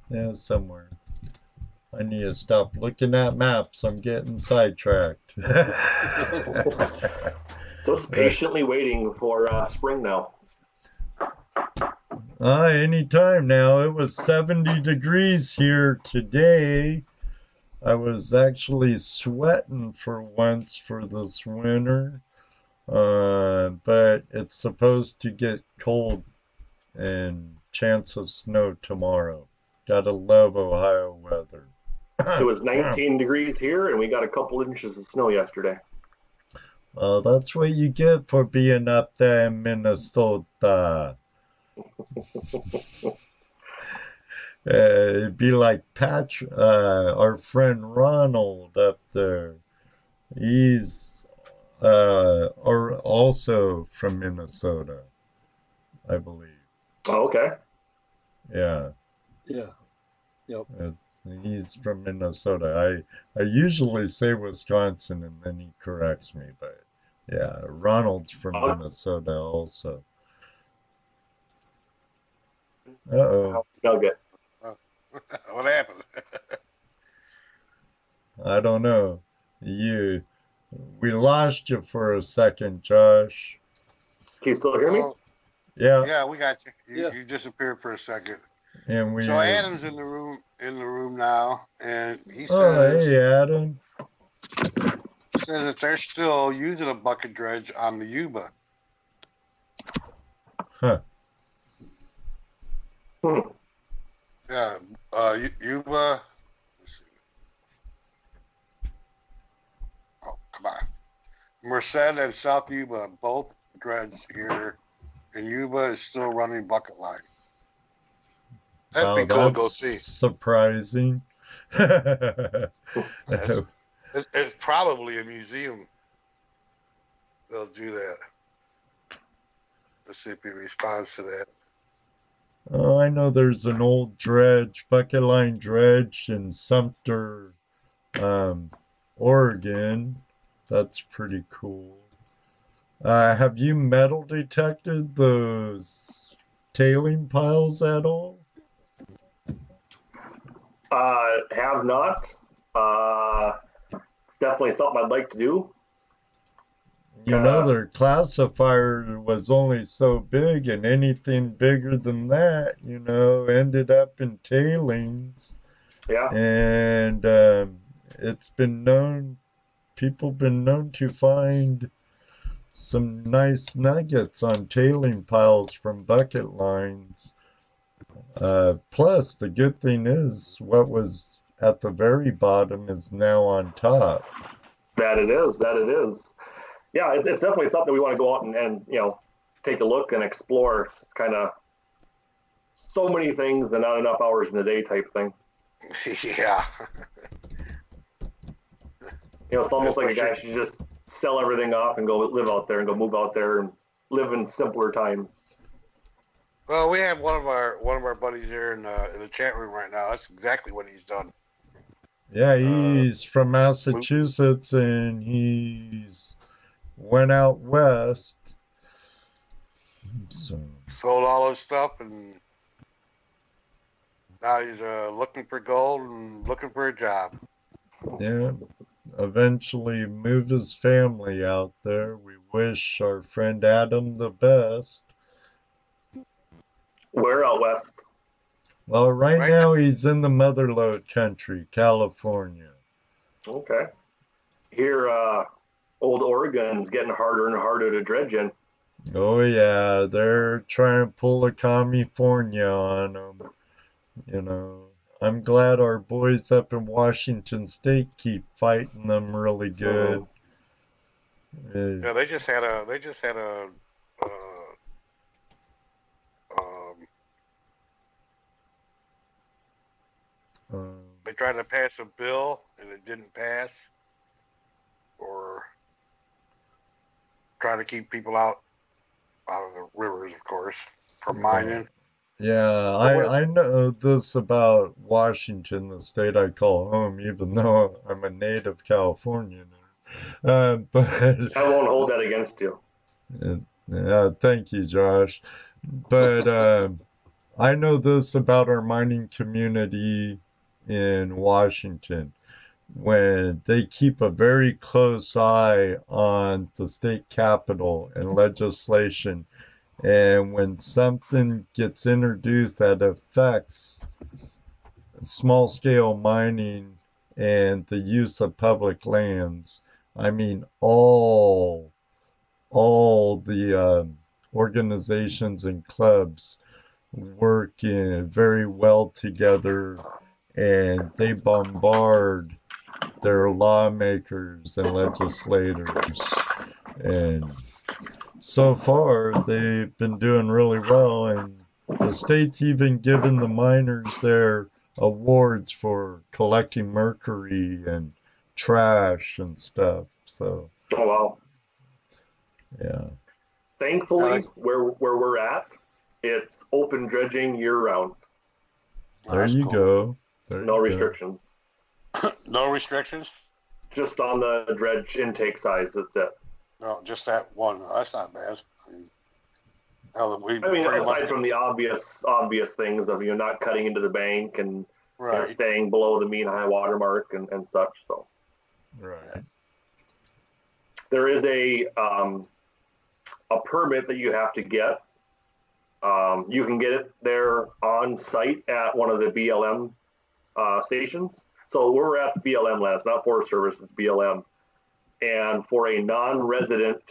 Yeah, somewhere. I need to stop looking at maps. I'm getting sidetracked. Just patiently waiting for spring now. Anytime now. It was 70 degrees here today. I was actually sweating for once for this winter. But it's supposed to get cold and chance of snow tomorrow. Gotta love Ohio weather. It was 19 degrees here, and we got a couple inches of snow yesterday. Well, that's what you get for being up there in Minnesota. It'd be like our friend Ronald up there. He's also from Minnesota, I believe. Oh, okay. Yeah. Yeah. Yep. He's from Minnesota. I usually say Wisconsin and then he corrects me, but yeah, Ronald's from Minnesota also. Uh-oh. Nugget. What happened? I don't know. We lost you for a second, Josh. Can you still hear me? Yeah. Yeah, we got you. You disappeared for a second. And so Adam's in the room now, and he says, "Oh, hey, Adam." Says that they're still using a bucket dredge on the Yuba. Huh. Yeah, Yuba. Let's see. Oh, come on. Merced and South Yuba, both dredges here, and Yuba is still running bucket line. That'd be cool to go see. Surprising. It's probably a museum. They'll do that. Let's see if he responds to that. Oh, I know there's an old dredge, bucket line dredge in Sumter, Oregon. That's pretty cool. Have you metal detected those tailing piles at all? Have not. It's definitely something I'd like to do. You know, their classifier was only so big, and anything bigger than that, you know, ended up in tailings. Yeah. And it's been known, people been known to find some nice nuggets on tailing piles from bucket lines. Plus, the good thing is what was at the very bottom is now on top. That it is. Yeah, it's definitely something we want to go out and you know, take a look and explore. It's kind of so many things and not enough hours in the day type thing. Yeah. You know, it's almost like a guy should just sell everything off and go live out there and go move out there and live in simpler times. Well, we have one of our buddies here in the chat room right now. That's exactly what he's done. Yeah, he's from Massachusetts and he's went out west. So sold all his stuff and now he's looking for gold and looking for a job. Yeah, eventually moved his family out there. We wish our friend Adam the best. Where out west? Well, right now he's in the motherlode country, California. Okay. Here, old Oregon's getting harder and harder to dredge in. Oh yeah, they're trying to pull a California on them. You know, I'm glad our boys up in Washington State keep fighting them really good. Yeah, they just had a they tried to pass a bill and it didn't pass, or trying to keep people out of the rivers, of course, from mining. Yeah, I know this about Washington, the state I call home, even though I'm a native Californian. But I won't hold that against you. Thank you, Josh. But I know this about our mining community in Washington. When they keep a very close eye on the state capitol and legislation, and when something gets introduced that affects small-scale mining and the use of public lands, I mean all the organizations and clubs work very well together, and they bombard their lawmakers and legislators, and so far they've been doing really well, and The state's even given the miners their awards for collecting mercury and trash and stuff. So. Oh wow. Yeah. Thankfully, where we're at, it's open dredging year round. There you go. No restrictions. No restrictions? Just on the dredge intake size, that's it. No, just that one. That's not bad. I mean, aside from the obvious things of not cutting into the bank and staying below the mean high water mark and such. So right. There is a permit that you have to get. You can get it there on site at one of the BLM stations. So where we're at, BLM land. It's not Forest Service, it's BLM. And for a non-resident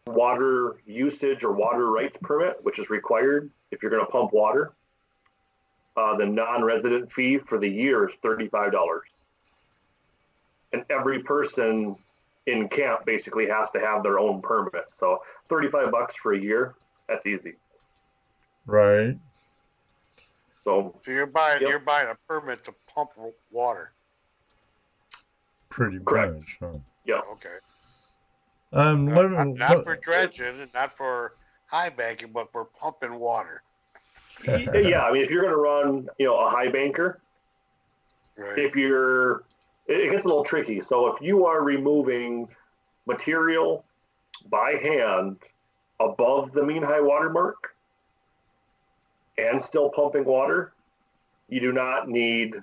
water usage or water rights permit, which is required if you're going to pump water, the non-resident fee for the year is $35. And every person in camp basically has to have their own permit. So $35 for a year, that's easy. Right. So you're buying a permit to pump water. Pretty much, huh? Yeah. Okay. Not for dredging and not for high banking, but for pumping water. Yeah, I mean, if you're going to run, a high banker, right. It gets a little tricky. So if you are removing material by hand above the mean high water mark and still pumping water, you do not need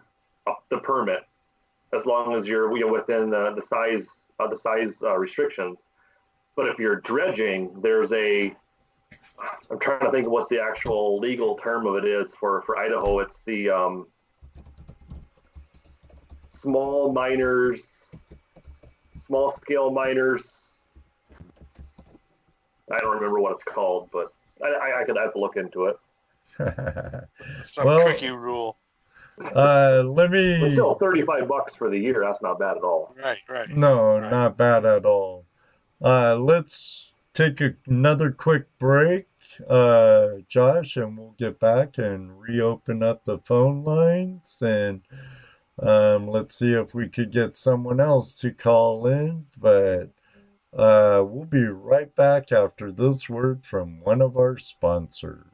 the permit as long as you're within the size restrictions. But if you're dredging, I'm trying to think of what the actual legal term of it is for Idaho. It's the small scale miners. I don't remember what it's called, but I could have to look into it. Some tricky rule. Let me. But still, $35 for the year. That's not bad at all. Right. No, not bad at all. Let's take another quick break, Josh, and we'll get back and reopen up the phone lines, and let's see if we could get someone else to call in. But we'll be right back after this word from one of our sponsors.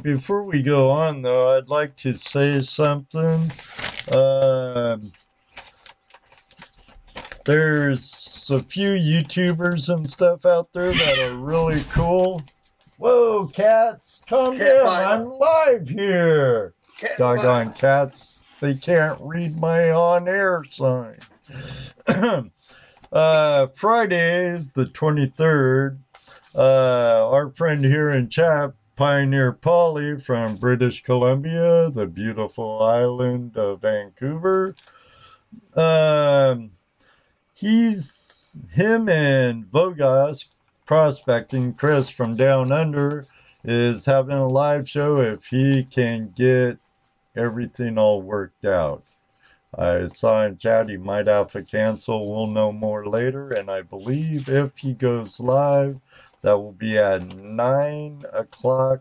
Before we go on, though, I'd like to say something. There's a few YouTubers and stuff out there that are really cool. Whoa, cats, calm down. I'm live here. Doggone cats. They can't read my on-air sign. Friday, the 23rd, our friend here in chat, Pioneer Polly from British Columbia, the beautiful island of Vancouver. Him and Vogas Prospecting, Chris from Down Under, is having a live show if he can get everything all worked out. I saw in chat he might have to cancel. We'll know more later, and I believe if he goes live, that will be at 9 o'clock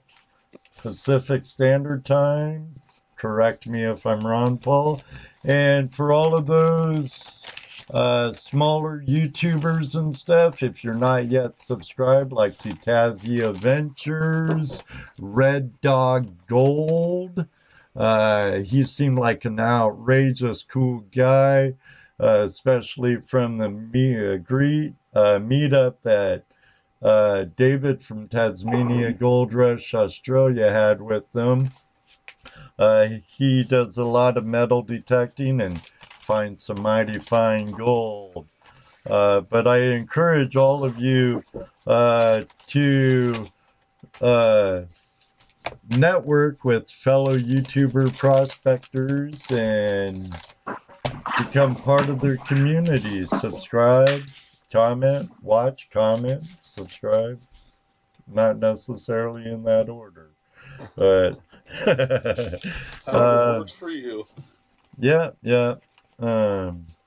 Pacific Standard Time. Correct me if I'm wrong, Paul. And for all of those smaller YouTubers and stuff, if you're not yet subscribed, like to Tazzy Adventures, Red Dog Gold, he seemed like an outrageous cool guy. especially from the meetup that David from Tasmania Gold Rush Australia had with them. He does a lot of metal detecting and finds some mighty fine gold. But I encourage all of you to network with fellow YouTuber prospectors and become part of their community. Subscribe, comment, watch, comment, subscribe. Not necessarily in that order, but works for you. Yeah.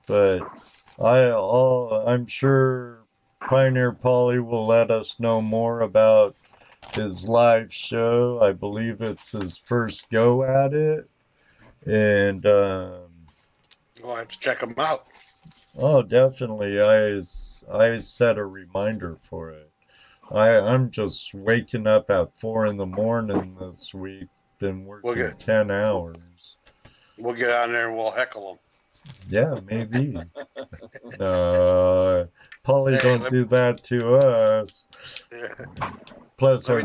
But I'm sure Pioneer Polly will let us know more about his live show. I believe it's his first go at it, and You'll have to check him out. oh, definitely. I set a reminder for it. I'm just waking up at 4 in the morning this week. Been working 10 hours. We'll get on there and we'll heckle him. Yeah, maybe. Polly don't do that to us. Plus, our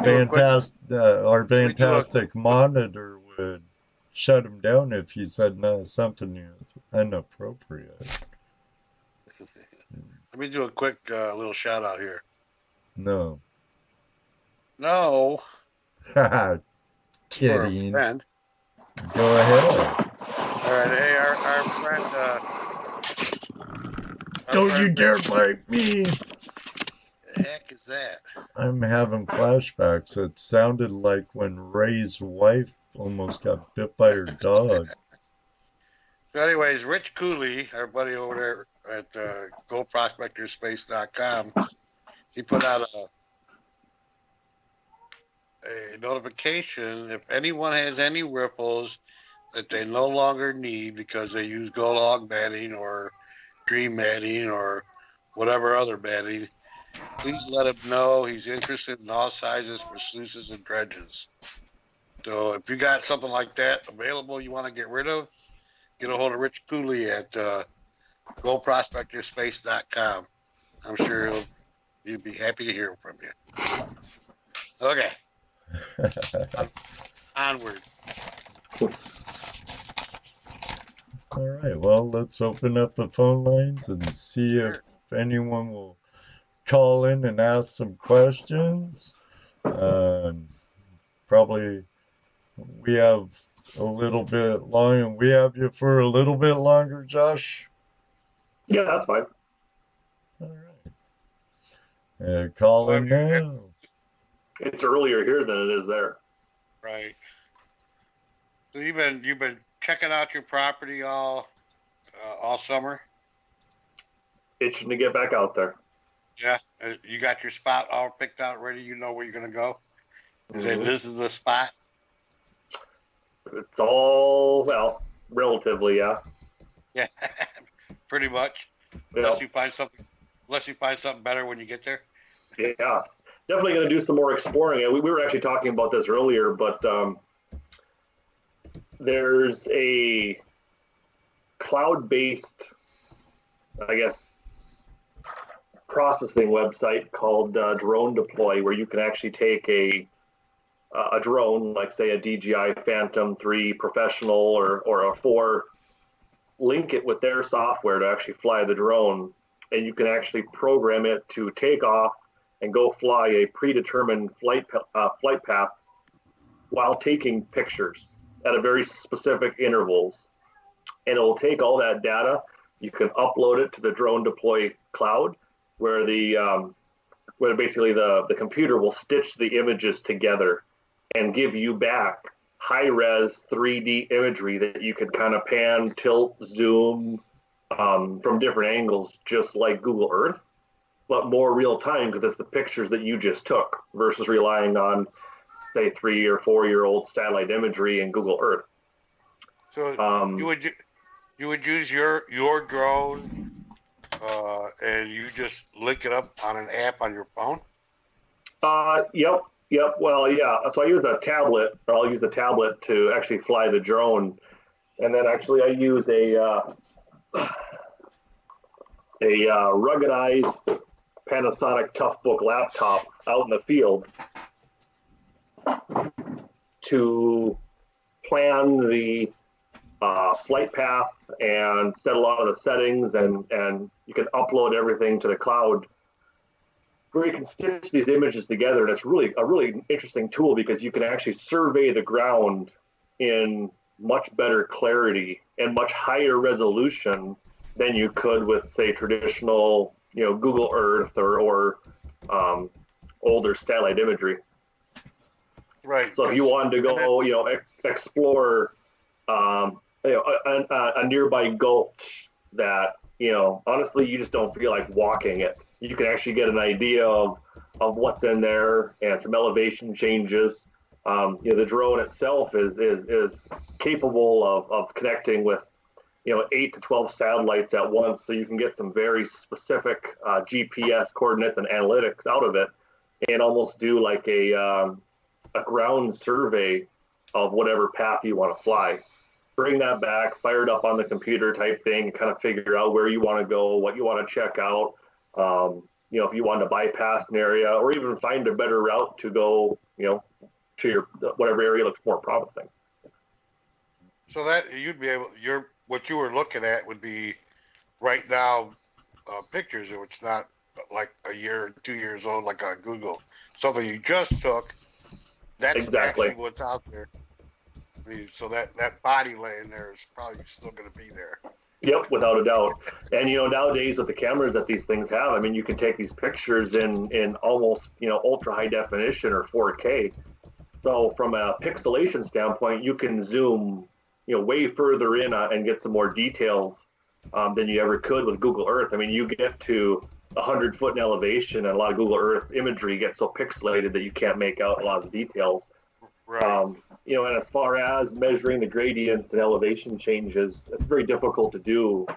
fantastic monitor would shut him down if he said something inappropriate. Let me do a quick little shout out here. No. Kidding. Friend. Go ahead. All right, hey, our friend. Don't you dare bite me! The heck is that? I'm having flashbacks. It sounded like when Ray's wife almost got bit by her dog. So anyways, Rich Cooley, our buddy over there at GoProspectorsSpace.com, he put out a notification if anyone has any ripples that they no longer need because they use gold hog matting or dream matting or whatever other matting, please let him know he's interested in all sizes for sluices and dredges. So if you got something like that available you want to get rid of, get a hold of Rich Cooley at GoProspectorsSpace.com. I'm sure you'd be happy to hear from you. Okay. Onward. All right, well, let's open up the phone lines and see if anyone will call in and ask some questions. Probably we have a little bit long, and we have you for a little bit longer, Josh. Yeah, that's fine. All right. Call in now. It's earlier here than it is there. Right. So you've been checking out your property all summer? Itching to get back out there. Yeah. You got your spot all picked out, ready? You know where you're going to go? Say this is the spot? It's all, well, relatively, yeah. Yeah, pretty much. Yeah. Unless you find something better when you get there. Yeah, definitely going to do some more exploring. We were actually talking about this earlier, but there's a cloud-based, I guess, processing website called Drone Deploy, where you can actually take a drone, like say a DJI Phantom 3 Professional or a 4, link it with their software to actually fly the drone, and you can actually program it to take off and go fly a predetermined flight path while taking pictures at a very specific intervals. And it will take all that data. You can upload it to the Drone Deploy cloud, where basically the computer will stitch the images together and give you back high-res 3D imagery that you can kind of pan, tilt, zoom from different angles, just like Google Earth, but more real-time because it's the pictures that you just took versus relying on, say, 3 or 4-year-old satellite imagery in Google Earth. So you would use your drone and you just link it up on an app on your phone? Yep. Well, yeah. So I use a tablet, or I'll use the tablet to actually fly the drone. And then actually I use a ruggedized Panasonic Toughbook laptop out in the field to plan the flight path and set a lot of the settings, and you can upload everything to the cloud where you can stitch these images together. And it's really a really interesting tool because you can actually survey the ground in much better clarity and much higher resolution than you could with, say, traditional, Google Earth or older satellite imagery. Right. So if you wanted to go, explore, a nearby gulch that, honestly, you just don't feel like walking it, you can actually get an idea of what's in there and some elevation changes. The drone itself is capable of connecting with 8 to 12 satellites at once, so you can get some very specific GPS coordinates and analytics out of it, and almost do like a ground survey of whatever path you want to fly. Bring that back, fire it up on the computer type thing, kind of figure out where you want to go, what you want to check out. If you want to bypass an area, or even find a better route to go, to your whatever area looks more promising. So that you'd be able, what you were looking at would be right now pictures, which not like a year, 2 years old, like on Google. Something you just took. That's exactly actually what's out there. So that body laying there is probably still going to be there. Yep, without a doubt. And nowadays with the cameras that these things have, I mean, you can take these pictures in almost ultra high definition or 4K. So from a pixelation standpoint, you can zoom way further in and get some more details than you ever could with Google Earth. I mean, you get to 100 foot in elevation, and a lot of Google Earth imagery gets so pixelated that you can't make out a lot of the details. Right. And as far as measuring the gradients and elevation changes, it's very difficult to do,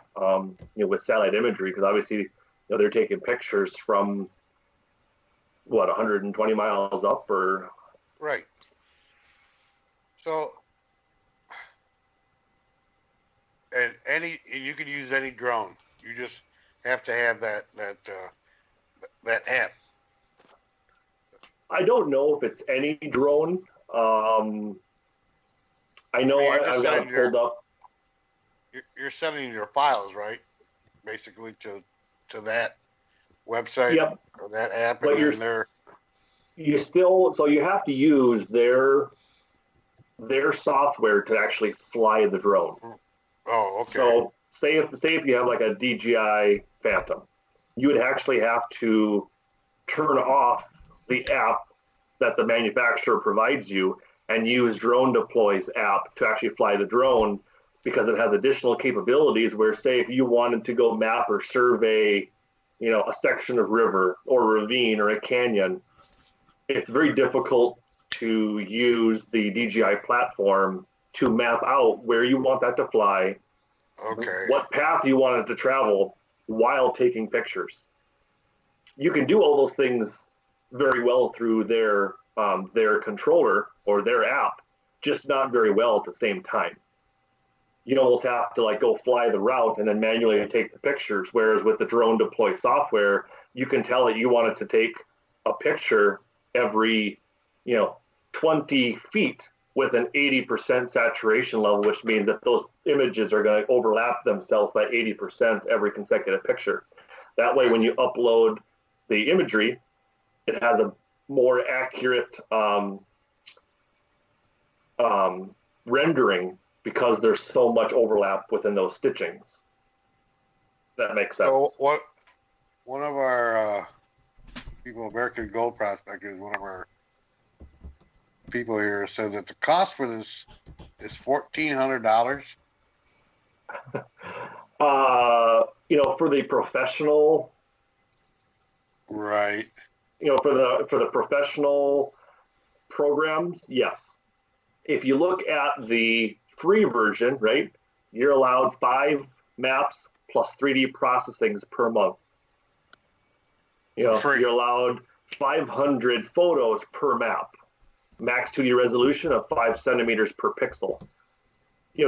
with satellite imagery, because obviously, they're taking pictures from 120 miles up, or right. So, and you can use any drone. You just have to have that app. I don't know if it's any drone. I know I've got it pulled up. You're sending your files, right? Basically to that website, yep, or that app, but you have to use their software to actually fly the drone. Oh, okay. So say if you have like a DJI Phantom, you would actually have to turn off the app that the manufacturer provides you and use Drone Deploy's app to actually fly the drone, because it has additional capabilities where, say, if you wanted to go map or survey, a section of river or ravine or a canyon, it's very difficult to use the DJI platform to map out where you want that to fly, okay, what path you want it to travel while taking pictures. You can do all those things very well through their controller or their app, just not very well at the same time. You almost have to go fly the route and then manually take the pictures. Whereas with the Drone Deploy software, you can tell it you want it to take a picture every 20 feet with an 80% saturation level, which means that those images are going to overlap themselves by 80% every consecutive picture. That way, when you upload the imagery, it has a more accurate rendering, because there's so much overlap within those stitchings. That makes sense. So one of our people, American Gold Prospectors, one of our people here said that the cost for this is $1,400. For the professional, right? For the professional programs, yes. If you look at the free version, right, you're allowed 5 maps plus 3D processings per month. You're allowed 500 photos per map, max 2D resolution of 5 centimeters per pixel.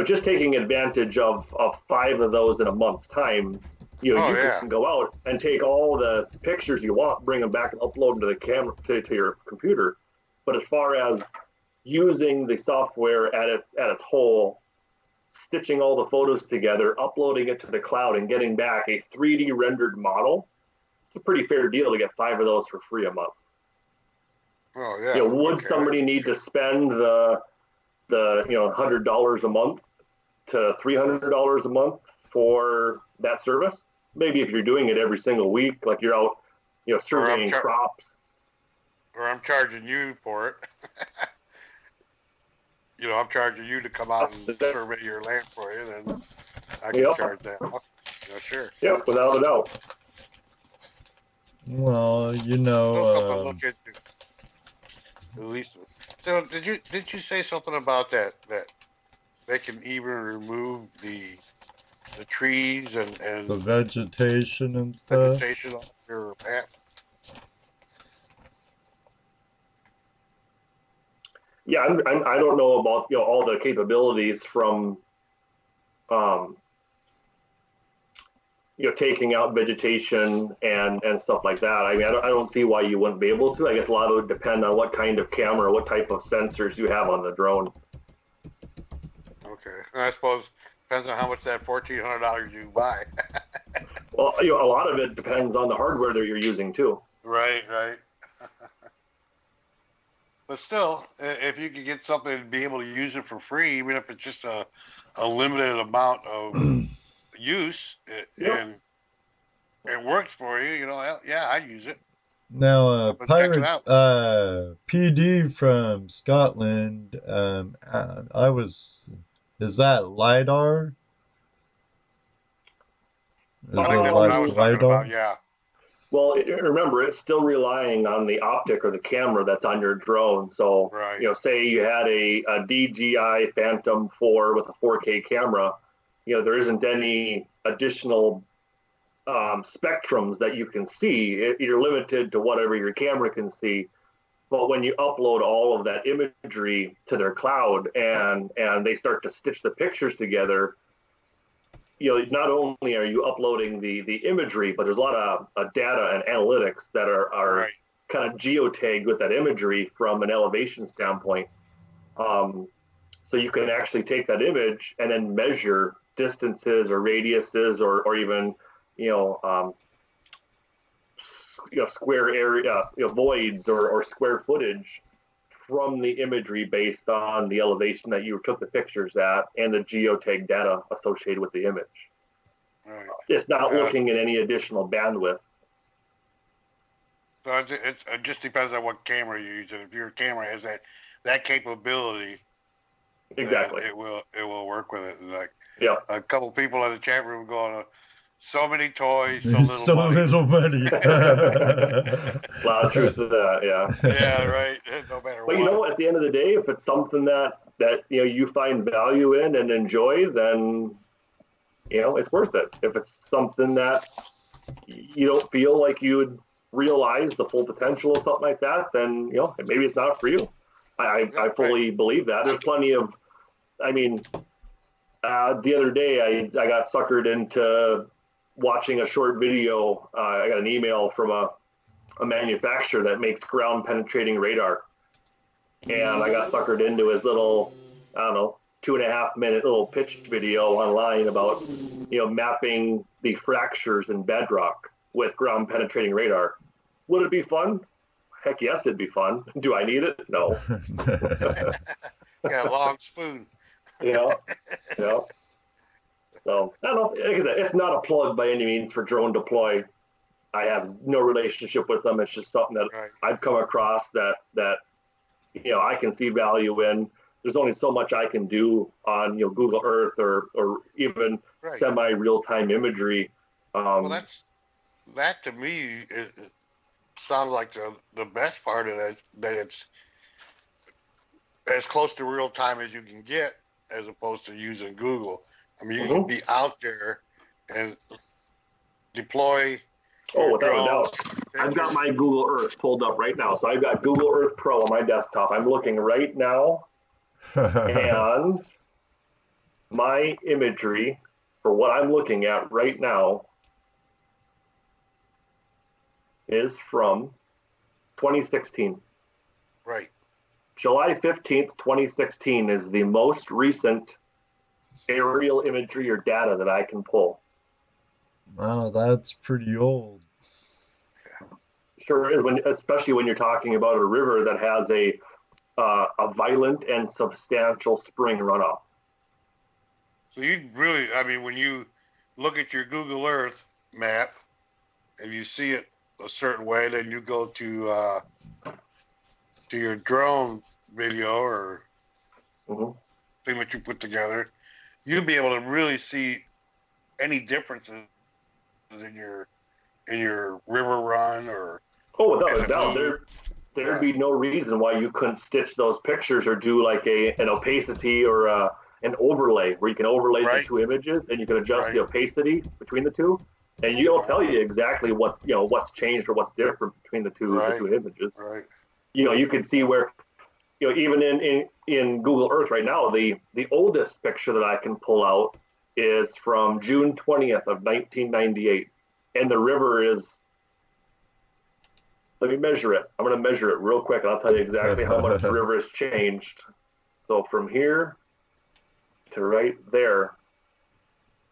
Just taking advantage of 5 of those in a month's time you Oh, you yeah. can go out and take all the pictures you want, bring them back and upload them to the camera to your computer. But as far as using the software at its whole, stitching all the photos together, uploading it to the cloud, and getting back a 3D rendered model, it's a pretty fair deal to get 5 of those for free a month. Oh yeah. You know, would somebody need to spend the $100 a month to $300 a month for that service? Maybe if you're doing it every single week, like you're out, surveying crops. Or I'm charging you for it. I'm charging you to come out and survey your land for you, then I can charge that. Sure. Yep, without a doubt. Well, Something to look into. At least. So did you say something about that they can even remove the trees and the vegetation and stuff? Vegetation off your map? Yeah, I don't know about all the capabilities from taking out vegetation and stuff like that. I mean, I don't see why you wouldn't be able to. I guess a lot of it would depend on what kind of camera, what type of sensors you have on the drone. Okay, and I suppose depends on how much that $1,400 you buy. Well, a lot of it depends on the hardware that you're using too. Right. But still, if you could get something and be able to use it for free, even if it's just a limited amount of use, and it works for you, yeah, I use it. Now, But check it Pirate out. PD from Scotland, is that LiDAR? Is I think it that's what I was talking LiDAR? about, yeah. Well, remember, it's still relying on the optic or the camera that's on your drone. So, Right. Say you had a DJI Phantom 4 with a 4K camera, there isn't any additional spectrums that you can see. You're limited to whatever your camera can see. But when you upload all of that imagery to their cloud and they start to stitch the pictures together, not only are you uploading the imagery, but there's a lot of data and analytics that are Right. kind of geotagged with that imagery from an elevation standpoint. So you can actually take that image and then measure distances or radiuses or even square area, voids or square footage from the imagery based on the elevation that you took the pictures at and the geotag data associated with the image. Right. It's not looking at any additional bandwidth. So it just depends on what camera you use. If your camera has that capability, Exactly. it will work with it. Like a couple people in the chat room going, so many toys, so little money. Little money. A lot of truth to that, yeah. Yeah, right. No matter But what. at the end of the day, if it's something that you find value in and enjoy, then it's worth it. If it's something that you don't feel like you would realize the full potential of something like that, then maybe it's not for you. I fully believe that. There's plenty of, the other day I got suckered into watching a short video. I got an email from a manufacturer that makes ground penetrating radar, and I got suckered into his little 2.5 minute little pitch video online about mapping the fractures in bedrock with ground penetrating radar. Would it be fun? Heck yes, it'd be fun. Do I need it? No. Got a long spoon. So I don't know. Like I said, it's not a plug by any means for Drone Deploy. I have no relationship with them. It's just something that I've come across that I can see value in. There's only so much I can do on Google Earth or even semi real time imagery. Well, that to me it sounds like the best part of that it's as close to real time as you can get, as opposed to using Google. I mean, you can be out there and deploy. Oh, without a doubt. I've got my Google Earth pulled up right now. So I've got Google Earth Pro on my desktop. I'm looking right now, and my imagery for what I'm looking at right now is from 2016. Right. July 15th, 2016 is the most recent aerial imagery or data that I can pull. Wow, that's pretty old. Sure is, especially when you're talking about a river that has a violent and substantial spring runoff. So you really, I mean, when you look at your Google Earth map and you see it a certain way, then you go to your drone video or thing that you put together, you'll be able to really see any differences in your river run or. Oh, without a doubt, there'd be no reason why you couldn't stitch those pictures or do like an opacity or an overlay where you can overlay the two images and you can adjust the opacity between the two, and it'll tell you exactly what's changed or what's different between the two images. Right. You can see where, even in Google Earth right now, the oldest picture that I can pull out is from June 20th of 1998, and the river is. Let me measure it. I'm going to measure it real quick, and I'll tell you exactly how much the river has changed. So from here to right there.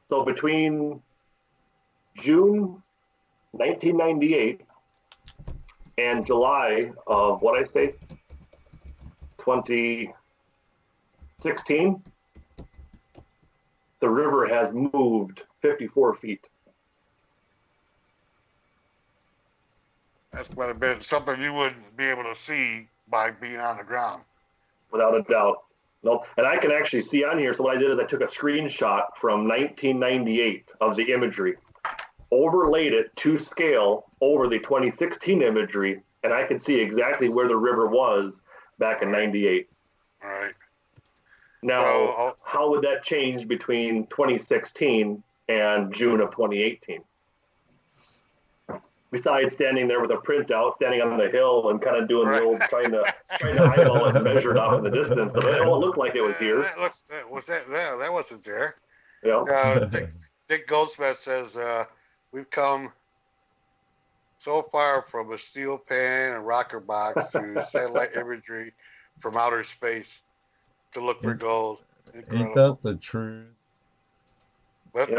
So between June 1998 and July of, 2016, the river has moved 54 feet. That's quite a bit. Something you wouldn't be able to see by being on the ground. Without a doubt. Nope. And I can actually see on here. So what I did is I took a screenshot from 1998 of the imagery, overlaid it to scale over the 2016 imagery, and I can see exactly where the river was back in 98. All right. Now, how would that change between 2016 and June of 2018? Besides standing there with a printout, standing on the hill and kind of doing the old trying to eyeball it and measure it off in the distance. So it looked like it was here. That wasn't there. Yeah. Dick Goldsmith says we've come so far from a steel pan and rocker box to satellite imagery from outer space to look for gold. Incredible. Ain't that the truth? But,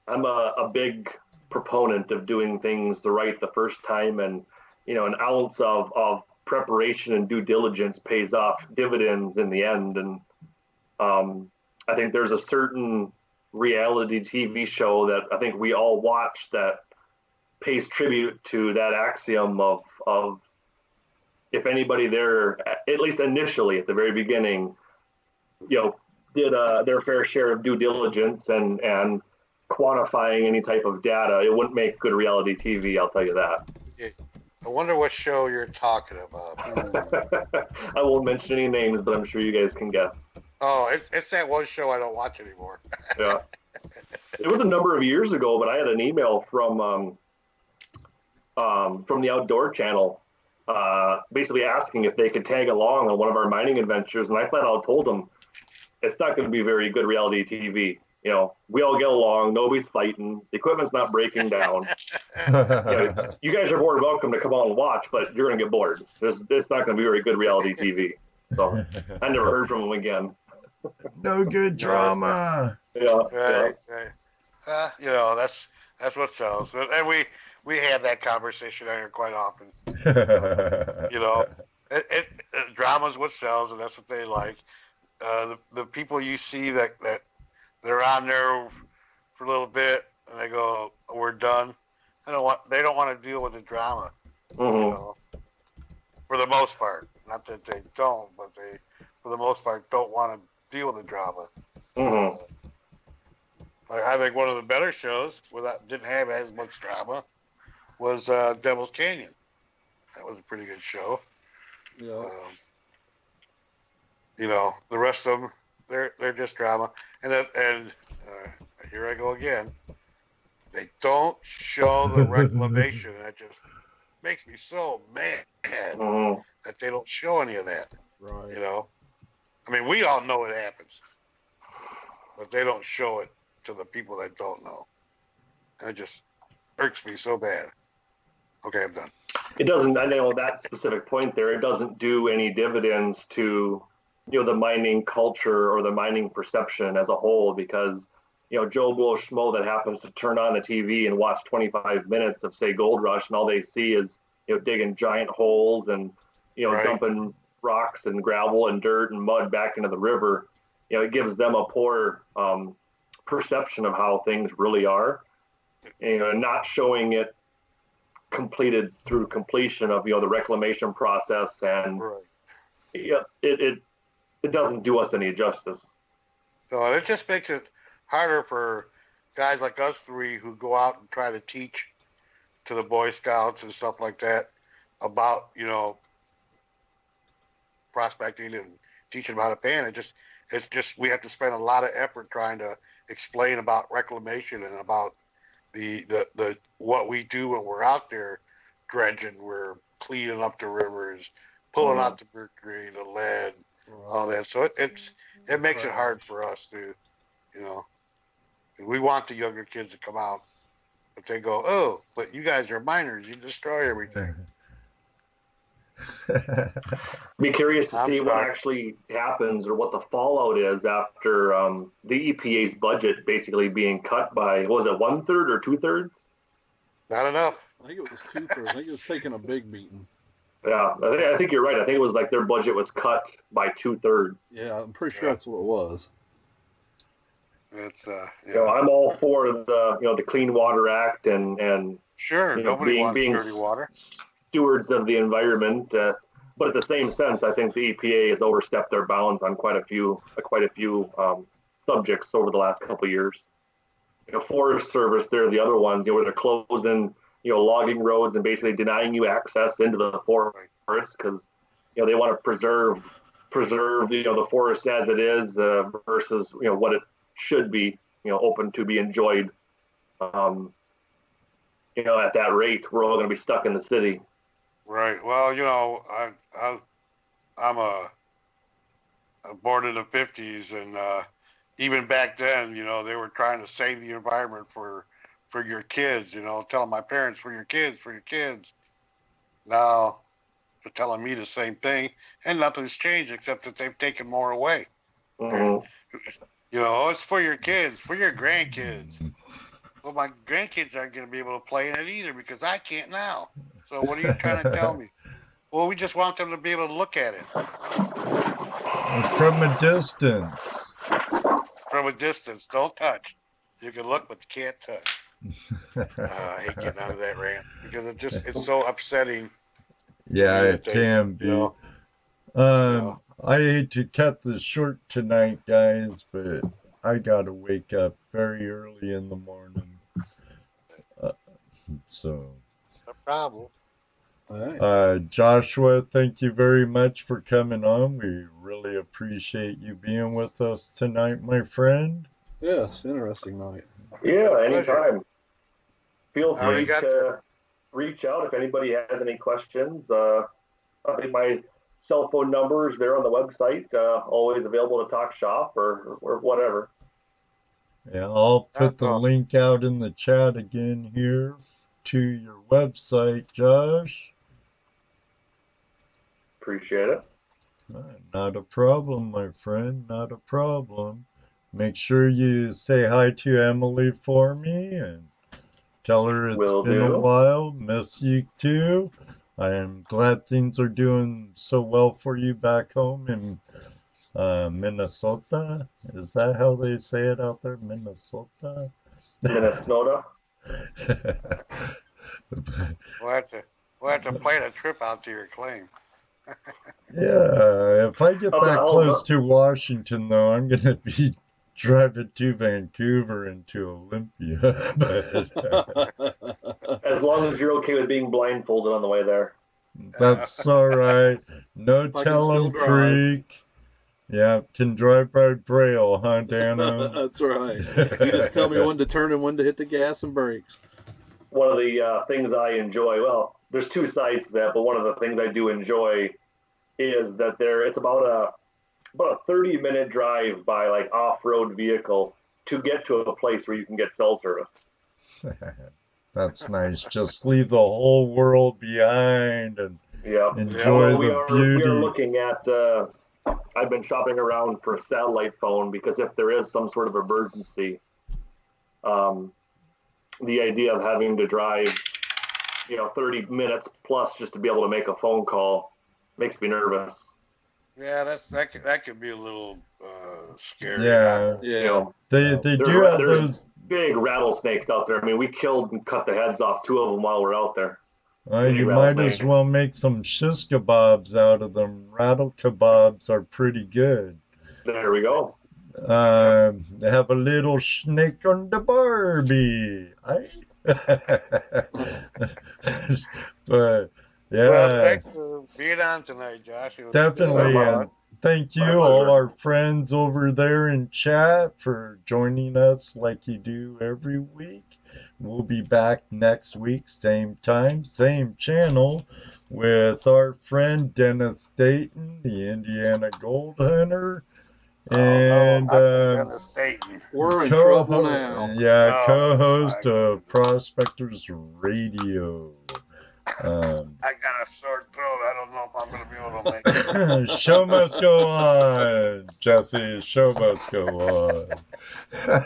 I'm a big proponent of doing things the first time, and an ounce of preparation and due diligence pays off dividends in the end. And I think there's a certain reality TV show that I think we all watch that pays tribute to that axiom of if anybody there, at least initially at the very beginning, did their fair share of due diligence and quantifying any type of data, it wouldn't make good reality TV, I'll tell you that. I wonder what show you're talking about. I won't mention any names, but I'm sure you guys can guess. Oh, it's that one show I don't watch anymore. Yeah. It was a number of years ago, but I had an email from the Outdoor Channel basically asking if they could tag along on one of our mining adventures, and I flat out told them it's not going to be very good reality TV. We all get along. Nobody's fighting. The equipment's not breaking down. You guys are more than welcome to come out and watch, but you're going to get bored. It's not going to be very good reality TV. So I never heard from them again. No good drama. Right. That's what sells. And we have that conversation out here quite often. Drama's what sells, and that's what they like. The people you see that they're on there for a little bit and they go, we're done. They don't want to deal with the drama. For the most part. Not that they don't, but they, for the most part, don't want to deal with the drama. I think one of the better shows that didn't have as much drama was Devil's Canyon. That was a pretty good show. Yeah. The rest of them, they're just drama. And here I go again. They don't show the reclamation. That just makes me so mad that they don't show any of that. Right. I mean, we all know it happens, but they don't show it to the people that don't know. And it just irks me so bad. Okay, I'm done. It doesn't, I know that specific point there, it doesn't do any dividends to, the mining culture or the mining perception as a whole, because, Joe Blow Schmo that happens to turn on the TV and watch 25 minutes of, say, Gold Rush, and all they see is, digging giant holes and, Right. dumping rocks and gravel and dirt and mud back into the river. It gives them a poor perception of how things really are, and not showing it completed through completion of the reclamation process, and Right. it doesn't do us any justice. So it just makes it harder for guys like us three who go out and try to teach to the Boy Scouts and stuff like that about, prospecting and teaching about a pan. It's just we have to spend a lot of effort trying to explain about reclamation and about the what we do when we're out there dredging. We're cleaning up the rivers, pulling out the mercury, the lead, all that. So it makes it hard for us to, we want the younger kids to come out, but they go, oh, but you guys are miners, you destroy everything. Be curious to see what actually happens or what the fallout is after the EPA's budget basically being cut by, what was it, 1/3 or 2/3? Not enough. I think it was 2/3. I think it was taking a big beating. Yeah, I think you're right. I think it was like their budget was cut by 2/3. Yeah, I'm pretty sure that's what it was. It's I'm all for the Clean Water Act and sure, nobody wants being dirty water. Stewards of the environment, but at the same sense, I think the EPA has overstepped their bounds on quite a few subjects over the last couple of years. Forest Service, they're the other ones, where they're closing, logging roads and basically denying you access into the forest because, they want to preserve, the forest as it is versus, what it should be, open to be enjoyed. At that rate, we're all going to be stuck in the city. Right. Well, I'm born in the 50s, and even back then, they were trying to save the environment for your kids. Telling my parents for your kids. Now they're telling me the same thing, and nothing's changed except that they've taken more away. Mm-hmm. It's for your kids, for your grandkids. Well, my grandkids aren't going to be able to play in it either because I can't now. So what are you trying to tell me? Well, we just want them to be able to look at it. From a distance. From a distance. Don't touch. You can look, but you can't touch. I hate getting out of that rant because it's so upsetting. Yeah, it can be. I hate to cut this short tonight, guys, but I got to wake up very early in the morning. So, no problem. All right. Joshua, thank you very much for coming on. We really appreciate you being with us tonight, my friend. Yes, interesting night. Yeah, anytime. Feel free to reach out if anybody has any questions. I think my cell phone number is there on the website. Always available to talk shop or whatever. Yeah, I'll put the link out in the chat again here to your website, Josh. Appreciate it. Not a problem, my friend. Not a problem. Make sure you say hi to Emily for me and tell her it's been a while. Miss you too. I am glad things are doing so well for you back home in Minnesota. Is that how they say it out there? Minnesota? Minnesota. We'll have to plan a trip out to your claim. Yeah, if I get that close to Washington, though, I'm going to be driving to Vancouver and to Olympia. As long as you're okay with being blindfolded on the way there. That's all right. No Tellum Creek. Yeah, can drive by Braille, huh, Dano? That's right. You just tell me when to turn and when to hit the gas and brakes. One of the things I enjoy, well, there's two sides to that, but one of the things I do enjoy is that it's about a 30-minute drive by like off-road vehicle to get to a place where you can get cell service. That's nice. Just leave the whole world behind and Yeah. enjoy we the are beauty. looking at. I've been shopping around for a satellite phone because if there is some sort of emergency, the idea of having to drive, 30 minutes plus just to be able to make a phone call makes me nervous. Yeah, that could be a little scary. Yeah. They do have those big rattlesnakes out there. I mean, we killed and cut the heads off 2 of them while we're out there. You might as well make some shish kebabs out of them. Rattle kebabs are pretty good. There we go. They have a little snake on the Barbie. But yeah. Well, thanks for being on tonight, Josh. Definitely. And thank you, all our friends over there in chat, for joining us like you do every week. We'll be back next week, same time, same channel, with our friend Dennis Dayton, the Indiana Gold Hunter. And we're in trouble now. Yeah, co-host of Prospectors Radio. I got a sore throat. I don't know if I'm going to be able to make it. Show must go on, Jesse. Show must go on.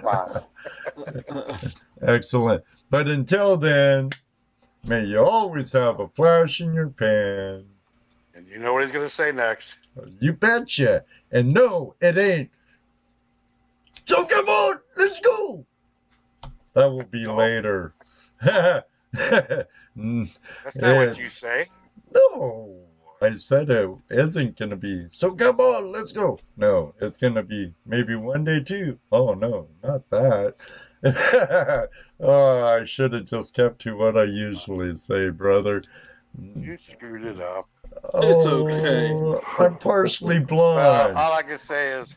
Wow. Excellent. But until then, may you always have a flash in your pan. And you know what he's going to say next. You betcha. And no, it ain't. So come on, let's go. That will be later. That's not what you say. No, I said it isn't going to be. So come on, let's go. No, it's going to be maybe one day too. Oh, no, not that. Oh, I should have just kept to what I usually say, brother. You screwed it up. It's okay. I'm partially blind. Well, all I can say is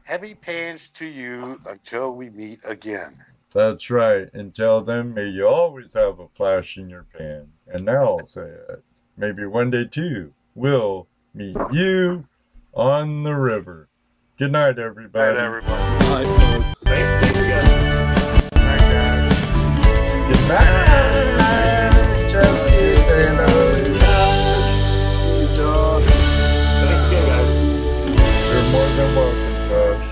heavy pans to you until we meet again. That's right. Until then, may you always have a flash in your pan. And now I'll say it. Maybe one day, too, we'll meet you on the river. Good night, everybody. Good night, everybody. Bye, folks. Thanks again. Good night, guys. Good night, Jesse and Thanks again, guys. You're more than welcome, Josh.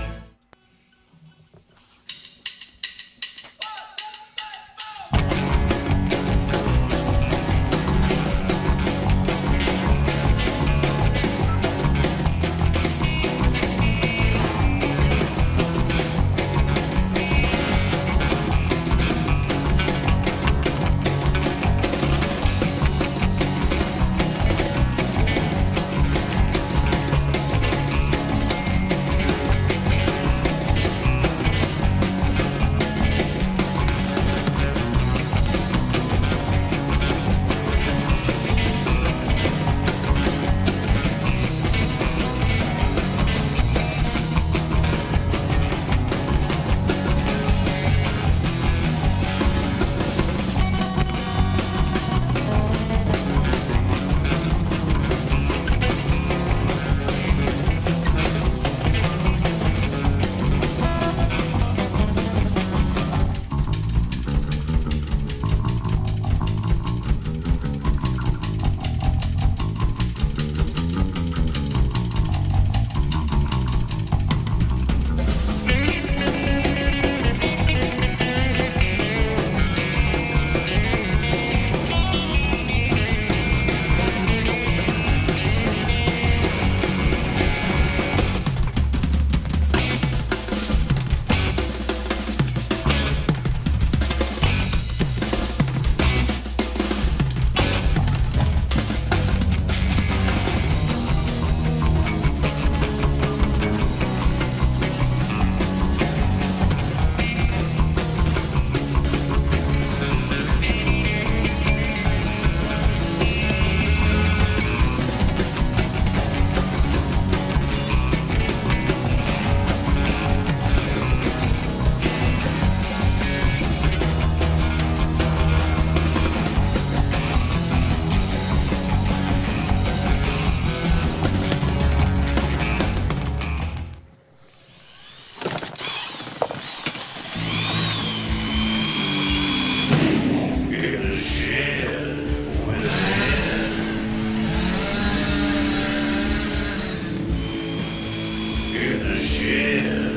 the shed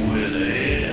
with a head.